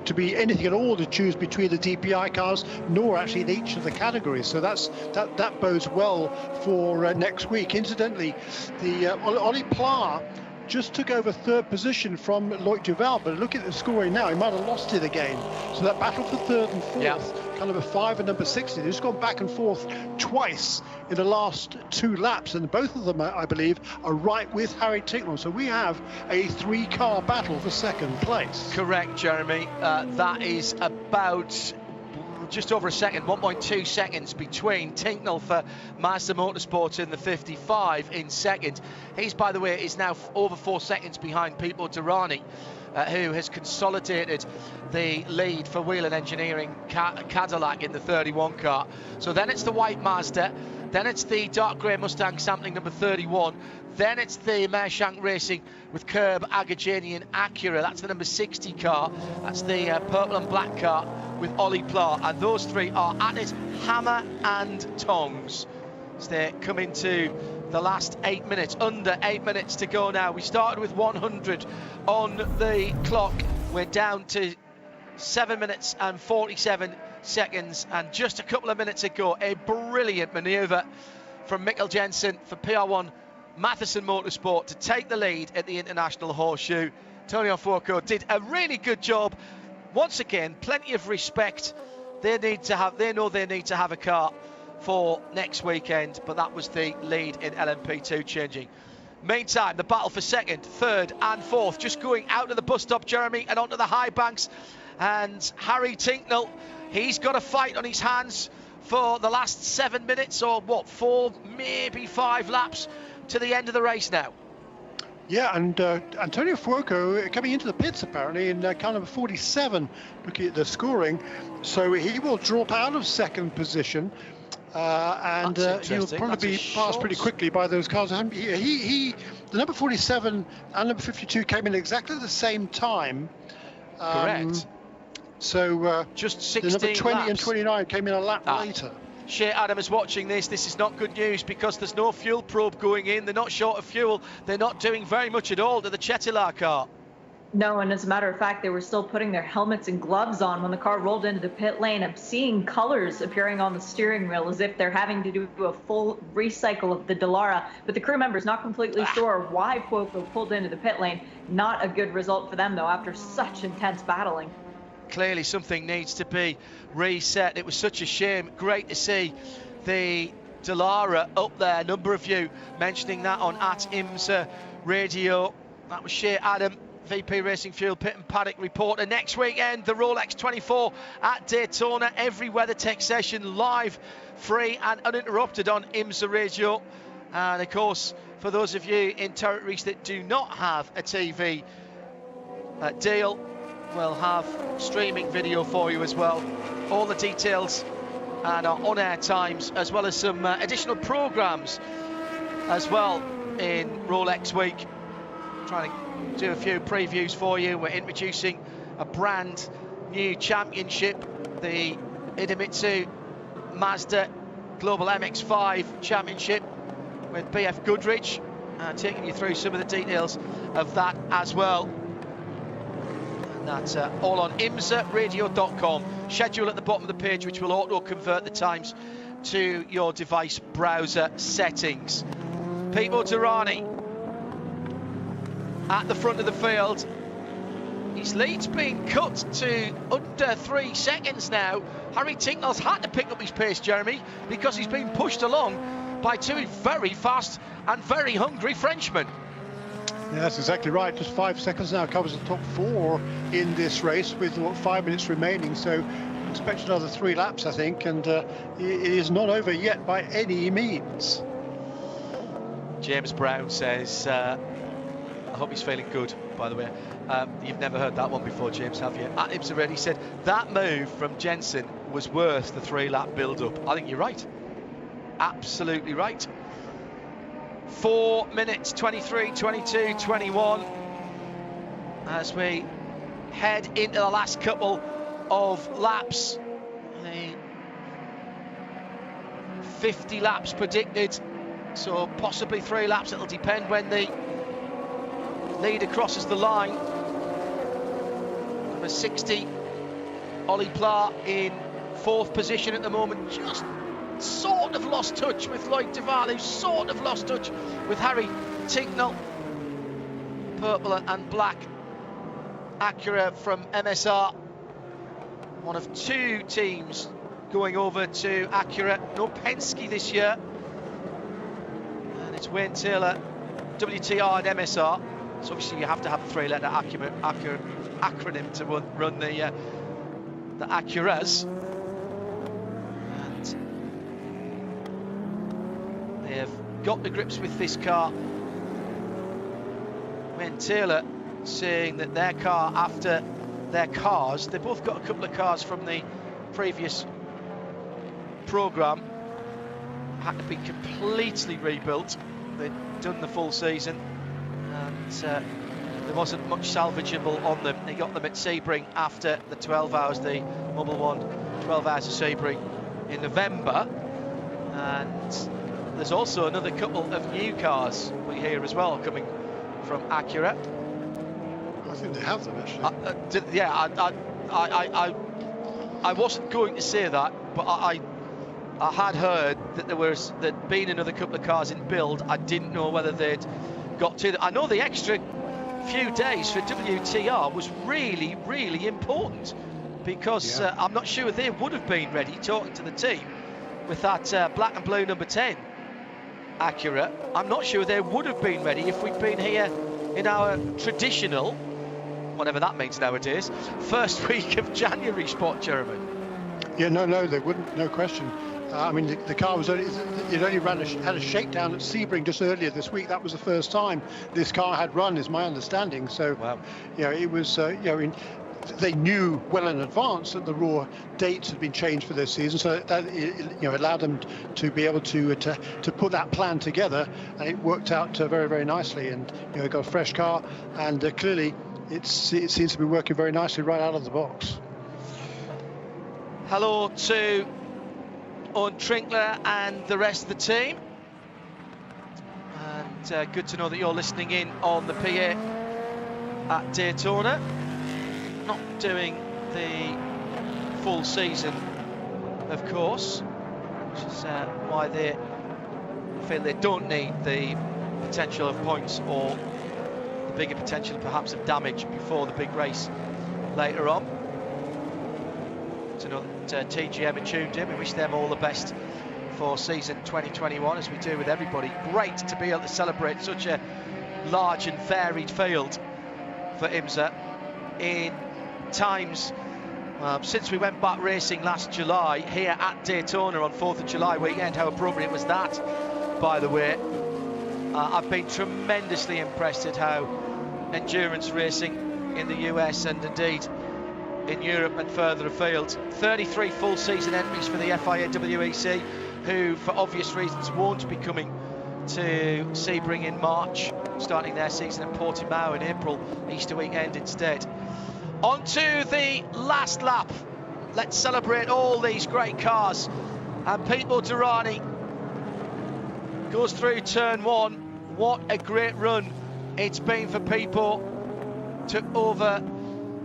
to be anything at all to choose between the DPI cars, nor actually in each of the categories. So that bodes well for next week. Incidentally, the Ollie Pla just took over third position from Loic Duval, but look at the scoring now, he might have lost it again. So that battle for third and fourth, kind of a 5 and number 60, they've just gone back and forth twice in the last 2 laps, and both of them, I believe, are right with Harry Tincknell. So we have a 3-car battle for second place. Correct, Jeremy. That is about just over a second, 1.2 seconds between Tincknell for Mazda Motorsport in the 55 in second. He's, by the way, is now over 4 seconds behind Pipo Derani, who has consolidated the lead for Whelen Engineering Cadillac in the 31 car. So then it's the white Mazda, then it's the dark grey Mustang sampling number 31, then it's the Mershank Racing with Curb, Agajanian Acura. That's the number 60 car. That's the purple and black car with Ollie Pla. And those three are at it hammer and tongs as they come into the last 8 minutes. Under 8 minutes to go now. We started with 100 on the clock. We're down to 7 minutes and 47 seconds. And just a couple of minutes ago, a brilliant manoeuvre from Mikkel Jensen for PR1 Matheson Motorsport to take the lead at the International Horseshoe. Antonio Fuoco did a really good job. Once again, plenty of respect. They know they need to have a car for next weekend, but that was the lead in LMP2 changing. Meantime, the battle for second, third and fourth, just going out of the bus stop, Jeremy, and onto the high banks. And Harry Tinknell, he's got a fight on his hands for the last 7 minutes, or what, 4, maybe 5 laps to the end of the race now. Yeah, and Antonio Fuoco coming into the pits apparently in car number 47, looking at the scoring. So he will drop out of second position. And he'll probably be passed pretty quickly by those cars. The number 47 and number 52 came in exactly the same time. Correct. So just 16 the number 20 laps. And 29 came in a lap later. Shea Adam is watching this. This is not good news because there's no fuel probe going in. They're not short of fuel. They're not doing very much at all to the Chettilar car. No, and as a matter of fact, they were still putting their helmets and gloves on when the car rolled into the pit lane. I'm seeing colors appearing on the steering wheel as if they're having to do a full recycle of the Dallara. But the crew member's not completely sure why Fuoco pulled into the pit lane. Not a good result for them, though, after such intense battling. Clearly something needs to be reset. It was such a shame. Great to see the Dallara up there. A number of you mentioning that on @IMSA Radio. That was Shea Adam, VP Racing Fuel Pit and Paddock reporter. Next weekend, the Rolex 24 at Daytona. Every WeatherTech session live, free and uninterrupted on IMSA Radio. And of course, for those of you in territories that do not have a TV deal, we'll have streaming video for you as well. All the details and our on-air times, as well as some additional programmes as well in Rolex Week. Trying to do a few previews for you. We're introducing a brand new championship, the Idemitsu Mazda Global MX-5 Championship with BF Goodrich, taking you through some of the details of that as well. And that's all on imsaradio.com. Schedule at the bottom of the page, which will auto-convert the times to your device browser settings. Pipo Derani at the front of the field. His lead's been cut to under 3 seconds now. Harry Tinknell's had to pick up his pace, Jeremy, because he's been pushed along by 2 very fast and very hungry Frenchmen. Yeah, that's exactly right. Just 5 seconds now covers the top 4 in this race with 5 minutes remaining. So expect another 3 laps, I think, and it is not over yet by any means. James Brown says, I hope he's feeling good, by the way. You've never heard that one before, James, have you? At IMSA Red, he said, that move from Jensen was worth the 3-lap build-up. I think you're right. Absolutely right. 4 minutes, 23, 22, 21. As we head into the last couple of laps. The 50 laps predicted. So possibly 3 laps. It'll depend when the leader crosses the line. Number 60, Ollie Pla in 4th position at the moment. Just sort of lost touch with Lloyd Duval, who's sort of lost touch with Harry Tinknell. Purple and black Acura from MSR. One of 2 teams going over to Acura. No Penske this year. And it's Wayne Taylor, WTR and MSR. So obviously you have to have a 3-letter acronym to run the Acuras. And they have got to grips with this car. Wayne Taylor saying that their car, after their cars, they both got a couple of cars from the previous programme, had to be completely rebuilt. They'd done the full season. And there wasn't much salvageable on them. They got them at Sebring after the 12 hours, the Mobile One 12 hours of Sebring in November. And there's also another couple of new cars we hear as well coming from Acura. I think they have them actually. I wasn't going to say that, but I had heard that there'd been another couple of cars in build. I didn't know whether they'd got to. I know the extra few days for WTR was really, really important, because I'm not sure they would have been ready, talking to the team, with that black and blue number 10 Acura. I'm not sure they would have been ready if we'd been here in our traditional, whatever that means nowadays, first week of January spot, Jeremy. Yeah, no, they wouldn't, no question. I mean, the car was only had a shakedown at Sebring just earlier this week. That was the first time this car had run, is my understanding. So, wow. It was, they knew well in advance that the Raw dates had been changed for this season, so that allowed them to be able to put that plan together, and it worked out very, very nicely. And got a fresh car, and clearly it seems to be working very nicely right out of the box. Hello to Owen Trinkler and the rest of the team, and good to know that you're listening in on the PA at Daytona. Not doing the full season, of course, which is why they feel they don't need the potential of points or the bigger potential perhaps of damage before the big race later on. To know that TGM are tuned in. We wish them all the best for season 2021, as we do with everybody. Great to be able to celebrate such a large and varied field for IMSA in times since we went back racing last July here at Daytona on 4th of July weekend. How appropriate was that, by the way? I've been tremendously impressed at how endurance racing in the US and indeed in Europe and further afield. 33 full season entries for the FIA WEC, who for obvious reasons won't be coming to Sebring in March, starting their season at Portimao in April, Easter weekend instead. On to the last lap. Let's celebrate all these great cars. And Pete Motorani goes through turn one. What a great run it's been for Pipo. Took over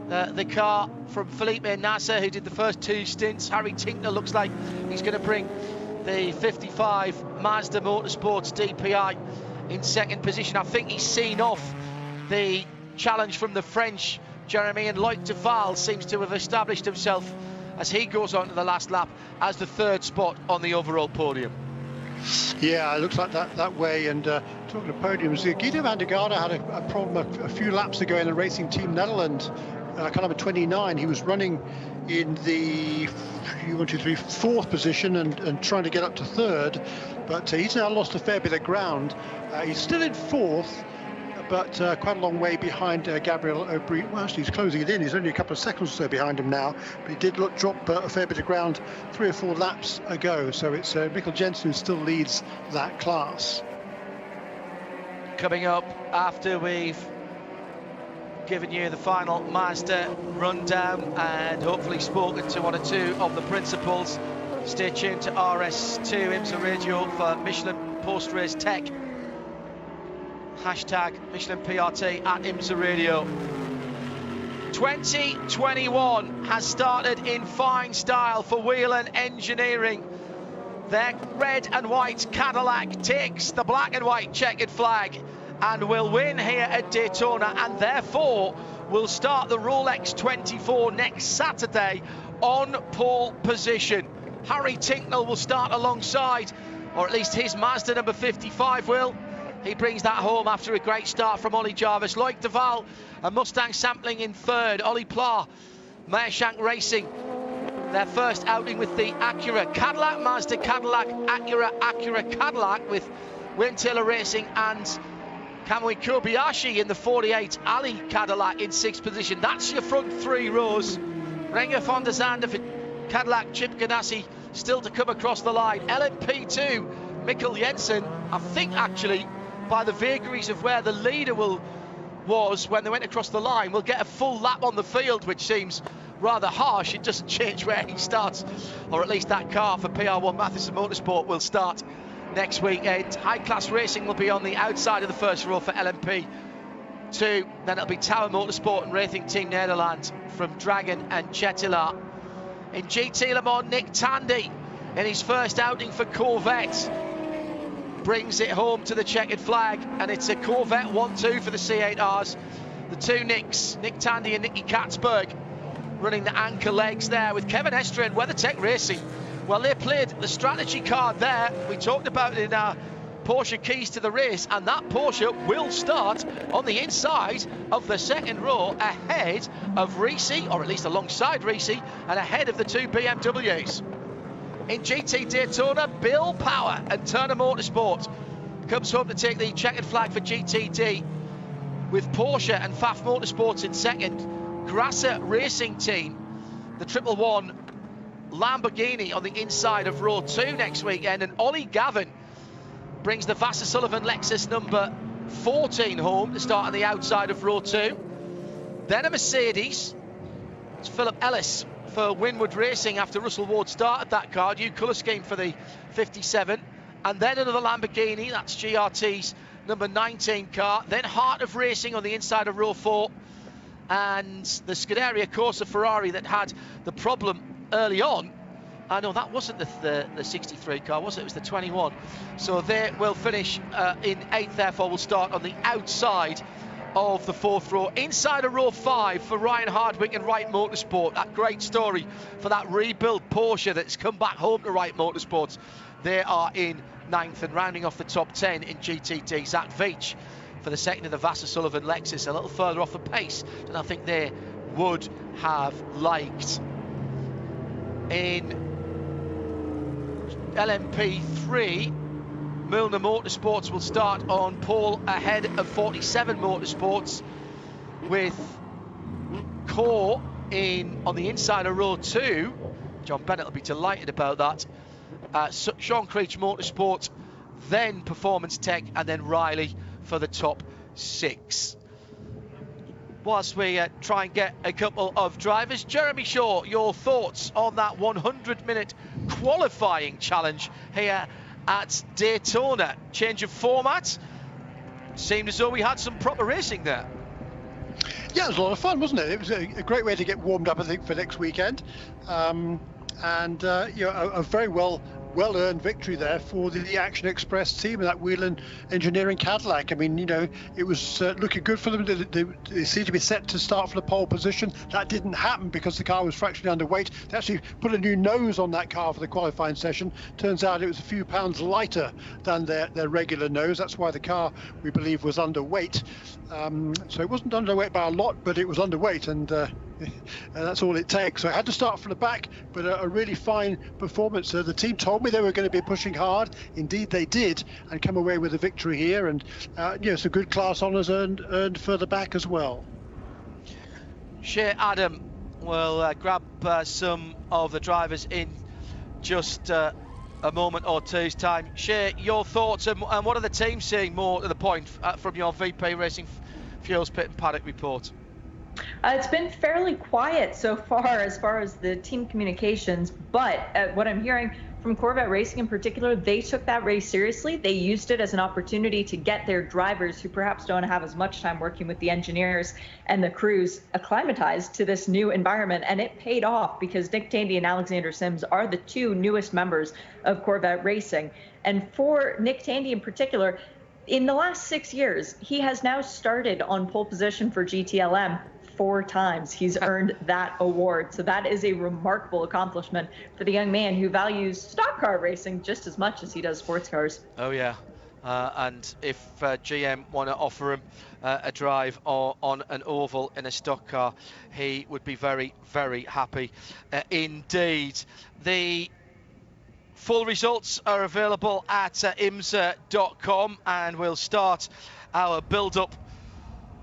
the car from Felipe Nasser, who did the first two stints. Harry Tinkner looks like he's going to bring the 55 Mazda Motorsports DPI in second position. I think he's seen off the challenge from the French, Jeremy, and Loic Duval seems to have established himself as he goes on to the last lap as the third spot on the overall podium. Yeah, it looks like that way. And talking of podiums, Guido van der Garde had a problem a few laps ago in the Racing Team Netherlands, car number 29. He was running in the 4th position and trying to get up to third, but he's now lost a fair bit of ground. He's still in 4th, but quite a long way behind Gabriel Aubry. Well, actually, he's closing it in. He's only a couple of seconds or so behind him now, but he did drop a fair bit of ground 3 or 4 laps ago. So it's Mikkel Jensen who still leads that class. Coming up after we've given you the final Mazda rundown and hopefully spoken to one or two of the principals, stay tuned to RS2 IMSA Radio for Michelin post-race tech. Hashtag Michelin PRT at IMSA Radio. 2021 has started in fine style for Whelen Engineering. Their red and white Cadillac takes the black and white checkered flag and will win here at Daytona, and therefore will start the Rolex 24 next Saturday on pole position. Harry Tinknell will start alongside, or at least his Mazda number 55 will. He brings that home after a great start from Ollie Jarvis. Loic Duval, a Mustang sampling in third. Ollie Pla, Meyershank Racing, their first outing with the Acura. Cadillac, Mazda, Cadillac, Acura, Acura, Cadillac, with Wayne Taylor Racing and Kamui Kobayashi in the 48 Ali Cadillac in 6th position. That's your front 3 rows. Renger van der Zande for Cadillac, Chip Ganassi still to come across the line. LMP2, Mikkel Jensen, I think actually by the vagaries of where the leader was when they went across the line, will get a full lap on the field, which seems rather harsh. It doesn't change where he starts, or at least that car for PR1 Matheson Motorsport will start next weekend. High Class Racing will be on the outside of the first row for LMP2. Then it'll be Tower Motorsport and Racing Team Nederland from Dragon and Chetila. In GT Le Mans, Nick Tandy in his first outing for Corvette brings it home to the checkered flag, and it's a Corvette 1-2 for the C8Rs. The two Nicks, Nick Tandy and Nicky Katzberg, running the anchor legs there with Kevin Estre and WeatherTech Racing. Well, they played the strategy card there. We talked about it in our Porsche keys to the race, and that Porsche will start on the inside of the second row ahead of Risi, or at least alongside Risi, and ahead of the two BMWs. In GT Daytona, Bill Power and Turner Motorsport comes home to take the checkered flag for GTD, with Porsche and Pfaff Motorsports in second. Grasser Racing Team, the 111 Lamborghini on the inside of row 2 next weekend, and Ollie Gavin brings the Vassar Sullivan Lexus number 14 home to start on the outside of row 2. Then a Mercedes, it's Philip Ellis for Winwood Racing after Russell Ward started that car, new colour scheme for the 57, and then another Lamborghini, that's GRT's number 19 car, then Heart of Racing on the inside of row 4, and the Scuderia Corsa Ferrari that had the problem early on. I know that wasn't the 63 car, was it? It was the 21. So they will finish in 8th, therefore will start on the outside of the 4th row. Inside of row 5 for Ryan Hardwick and Wright Motorsport. That great story for that rebuilt Porsche that's come back home to Wright Motorsports. They are in 9th, and rounding off the top 10 in GTD, Zach Veach for the second of the Vassar Sullivan Lexus, a little further off the pace than I think they would have liked. In LMP3, Milner Motorsports will start on pole ahead of 47 Motorsports, with Core on the inside of row 2. John Bennett will be delighted about that. Sean Creech Motorsport, then Performance Tech, and then Riley for the top 6. Whilst we try and get a couple of drivers, Jeremy Shaw, your thoughts on that 100-minute qualifying challenge here at Daytona? Change of format, seemed as though we had some proper racing there. Yeah, it was a lot of fun, wasn't it? It was a great way to get warmed up, I think, for next weekend. A very well-earned victory there for the Action Express team and that Whelen Engineering Cadillac. I mean, it was looking good for them. They seemed to be set to start from the pole position. That didn't happen because the car was fractionally underweight. They actually put a new nose on that car for the qualifying session. Turns out it was a few pounds lighter than their regular nose. That's why the car, we believe, was underweight. So it wasn't underweight by a lot, but it was underweight, and that's all it takes. So I had to start from the back, but a really fine performance. The team told me they were going to be pushing hard. Indeed they did, and come away with a victory here, and some good class honours earned further back as well. Shea Adam will grab some of the drivers in just a moment or two's time. Shea, your thoughts, and what are the teams seeing more to the point from your VP Racing Fuels Pit and Paddock report? It's been fairly quiet so far as the team communications, but what I'm hearing from Corvette Racing in particular, they took that race seriously. They used it as an opportunity to get their drivers, who perhaps don't have as much time working with the engineers and the crews, acclimatized to this new environment, and it paid off because Nick Tandy and Alexander Sims are the two newest members of Corvette Racing. And for Nick Tandy in particular, in the last 6 years, he has now started on pole position for GTLM 4 times. He's earned that award. So that is a remarkable accomplishment for the young man who values stock car racing just as much as he does sports cars. Oh, yeah. And if GM want to offer him a drive on an oval in a stock car, he would be very, very happy indeed. The full results are available at IMSA.com, and we'll start our build-up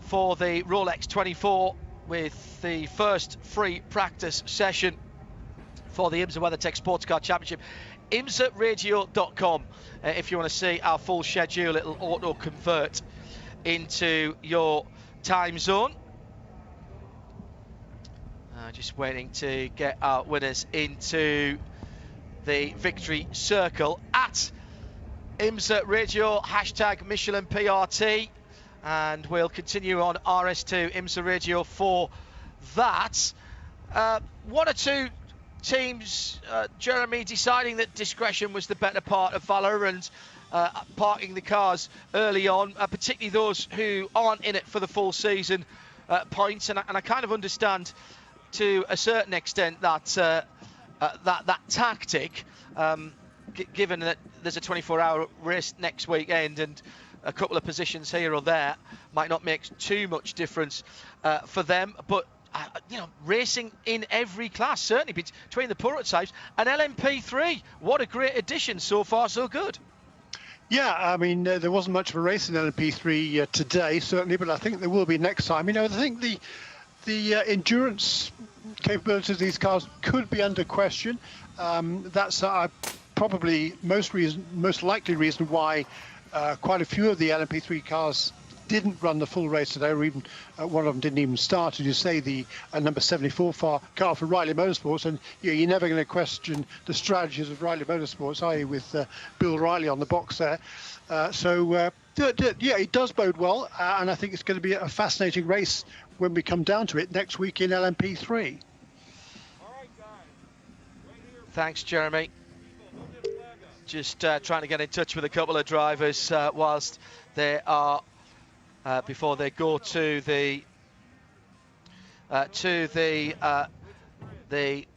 for the Rolex 24 with the first free practice session for the IMSA WeatherTech Sports Car Championship. IMSARadio.com. If you want to see our full schedule, it'll auto-convert into your time zone. Just waiting to get our winners into the victory circle at IMSA Radio, hashtag Michelin PRT. And we'll continue on RS2 IMSA Radio for that. One or two teams, Jeremy, deciding that discretion was the better part of valour and parking the cars early on, particularly those who aren't in it for the full season points. And I kind of understand to a certain extent that that tactic, given that there's a 24-hour race next weekend and a couple of positions here or there might not make too much difference for them. But racing in every class, certainly between the prototypes and LMP3. What a great addition. So far, so good. Yeah, I mean, there wasn't much of a race in LMP3 today, certainly, but I think there will be next time. I think the endurance capabilities of these cars could be under question. That's probably most likely reason why quite a few of the LMP3 cars didn't run the full race today, or even one of them didn't even start. As you say, the number 74 car for Riley Motorsports, and you're never going to question the strategies of Riley Motorsports, are you, with Bill Riley on the box there. Yeah, it does bode well, and I think it's going to be a fascinating race when we come down to it next week in LMP3. Thanks, Jeremy. Just trying to get in touch with a couple of drivers whilst they are before they go to the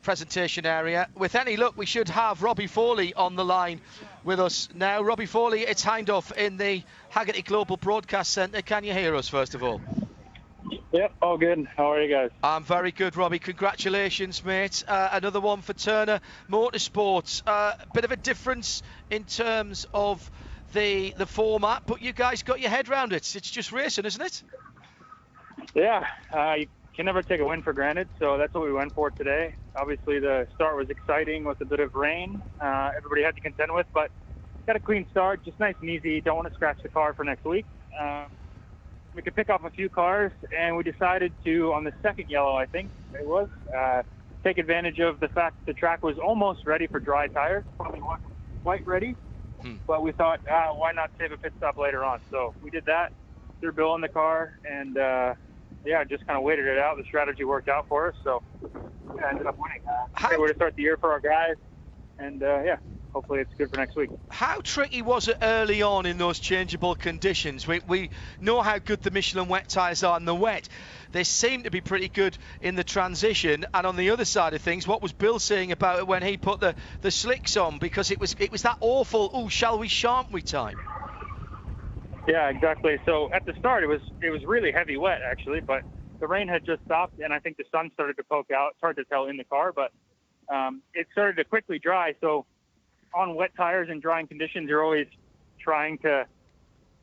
presentation area. With any luck, we should have Robbie Foley on the line with us now. Robbie Foley, it's Hindhoff in the Haggerty Global Broadcast Centre. Can you hear us, first of all? Yep, all good. How are you guys? I'm very good, Robbie. Congratulations, mate. Another one for Turner Motorsports. Bit of a difference in terms of the format, but you guys got your head around it. It's just racing, isn't it? Yeah, you can never take a win for granted, so that's what we went for today. Obviously, the start was exciting with a bit of rain. Everybody had to contend with, but got a clean start, just nice and easy. Don't want to scratch the car for next week. We could pick off a few cars, and we decided to, on the second yellow, I think it was, take advantage of the fact that the track was almost ready for dry tires, probably wasn't quite ready. But we thought, why not save a pit stop later on? So we did that, threw Bill in the car, and just kind of waited it out. The strategy worked out for us, so yeah, ended up winning. Great way to start the year for our guys, and hopefully it's good for next week. How tricky was it early on in those changeable conditions? We know how good the Michelin wet tyres are in the wet. They seem to be pretty good in the transition. And on the other side of things, what was Bill saying about it when he put the slicks on? Because it was that awful, shall we, shan't we time? Yeah, exactly. So at the start, it was really heavy wet, actually, but the rain had just stopped, and I think the sun started to poke out. It's hard to tell in the car, but it started to quickly dry. So on wet tires and drying conditions, you're always trying to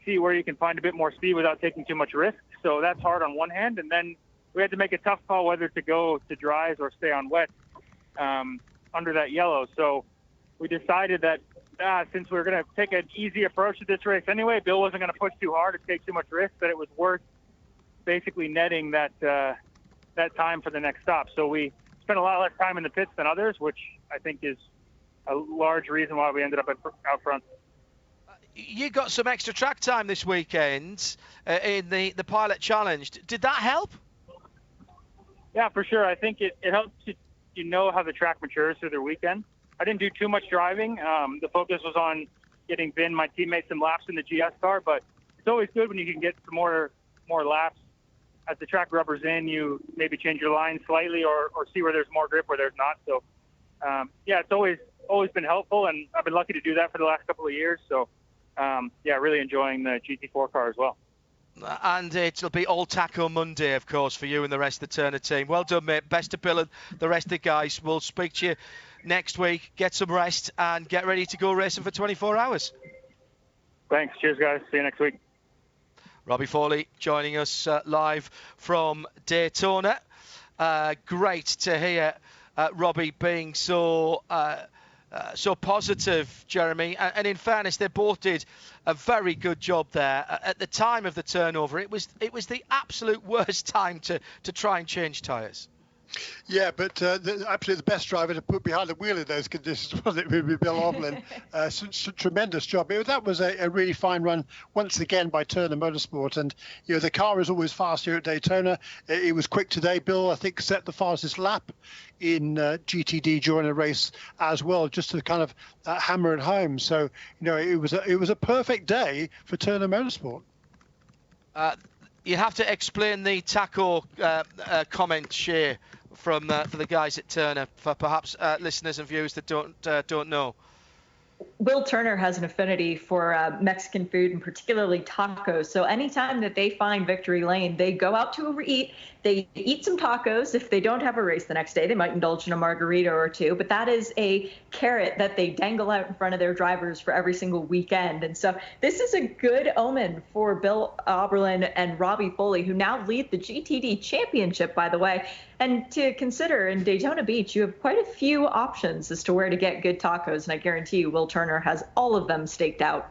see where you can find a bit more speed without taking too much risk. So that's hard on one hand. And then we had to make a tough call whether to go to dries or stay on wet under that yellow. So we decided that since we were going to take an easy approach to this race anyway, Bill wasn't going to push too hard or take too much risk, that it was worth basically netting that time for the next stop. So we spent a lot less time in the pits than others, which I think is a large reason why we ended up out front. You got some extra track time this weekend in the Pilot Challenge. Did that help? Yeah, for sure. I think it helps you know how the track matures through the weekend. I didn't do too much driving. The focus was on getting Vin, my teammate, some laps in the GS car, but it's always good when you can get some more laps. As the track rubbers in, you maybe change your line slightly or see where there's more grip, where there's not. So, it's always been helpful, and I've been lucky to do that for the last couple of years. So, really enjoying the GT4 car as well. And it'll be all taco Monday, of course, for you and the rest of the Turner team. Well done, mate. Best of Bill and the rest of the guys. We'll speak to you next week. Get some rest and get ready to go racing for 24 hours. Thanks. Cheers, guys. See you next week. Robbie Foley joining us live from Daytona. Great to hear Robbie being so positive, Jeremy. And in fairness, they both did a very good job there. At the time of the turnover, it was the absolute worst time to try and change tyres. Yeah, but absolutely the best driver to put behind the wheel in those conditions was it would be Bill Auberlen. Tremendous job. That was a really fine run once again by Turner Motorsport, and the car is always fast here at Daytona. It was quick today. Bill, I think, set the fastest lap in GTD during the race as well, just to kind of hammer it home. So it was a perfect day for Turner Motorsport. You have to explain the taco comment, Shea, for the guys at Turner, for perhaps listeners and viewers that don't know. Will Turner has an affinity for Mexican food, and particularly tacos. So anytime that they find victory lane, they go out to eat. They eat some tacos. If they don't have a race the next day, they might indulge in a margarita or two. But that is a carrot that they dangle out in front of their drivers for every single weekend. And so this is a good omen for Bill Auberlen and Robbie Foley, who now lead the GTD championship, by the way. And to consider, in Daytona Beach, you have quite a few options as to where to get good tacos. And I guarantee you, Will Turner has all of them staked out.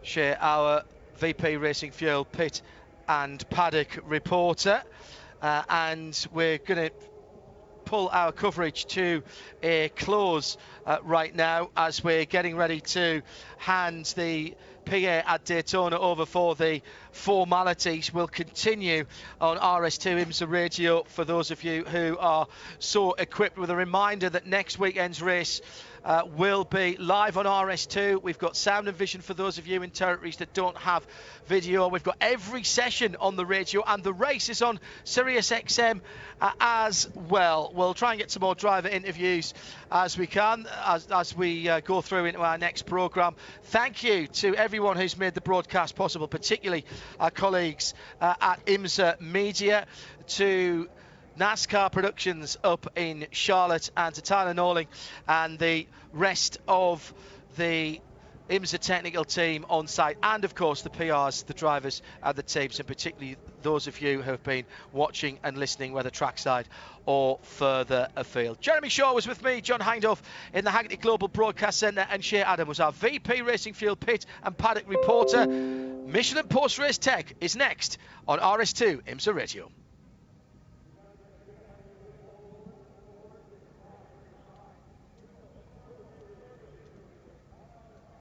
Shea, our VP Racing Fuel pit and paddock reporter, and we're going to pull our coverage to a close right now as we're getting ready to hand the PA at Daytona over for the formalities. We'll continue on RS2 IMSA Radio for those of you who are so equipped, with a reminder that next weekend's race will be live on RS2. We've got sound and vision for those of you in territories that don't have video. We've got every session on the radio, and the race is on Sirius XM as well. We'll try and get some more driver interviews as we can, as we go through into our next programme. Thank you to everyone who's made the broadcast possible, particularly our colleagues at IMSA Media, to NASCAR Productions up in Charlotte, and to Tyler Norling and the rest of the IMSA technical team on site, and of course the PRs, the drivers and the teams, and particularly those of you who have been watching and listening, whether trackside or further afield. Jeremy Shaw was with me, John Hindhaugh in the Hagerty Global Broadcast Centre, and Shea Adam was our VP Racing Fuel pit and paddock reporter. Michelin Post Race Tech is next on RS2 IMSA Radio.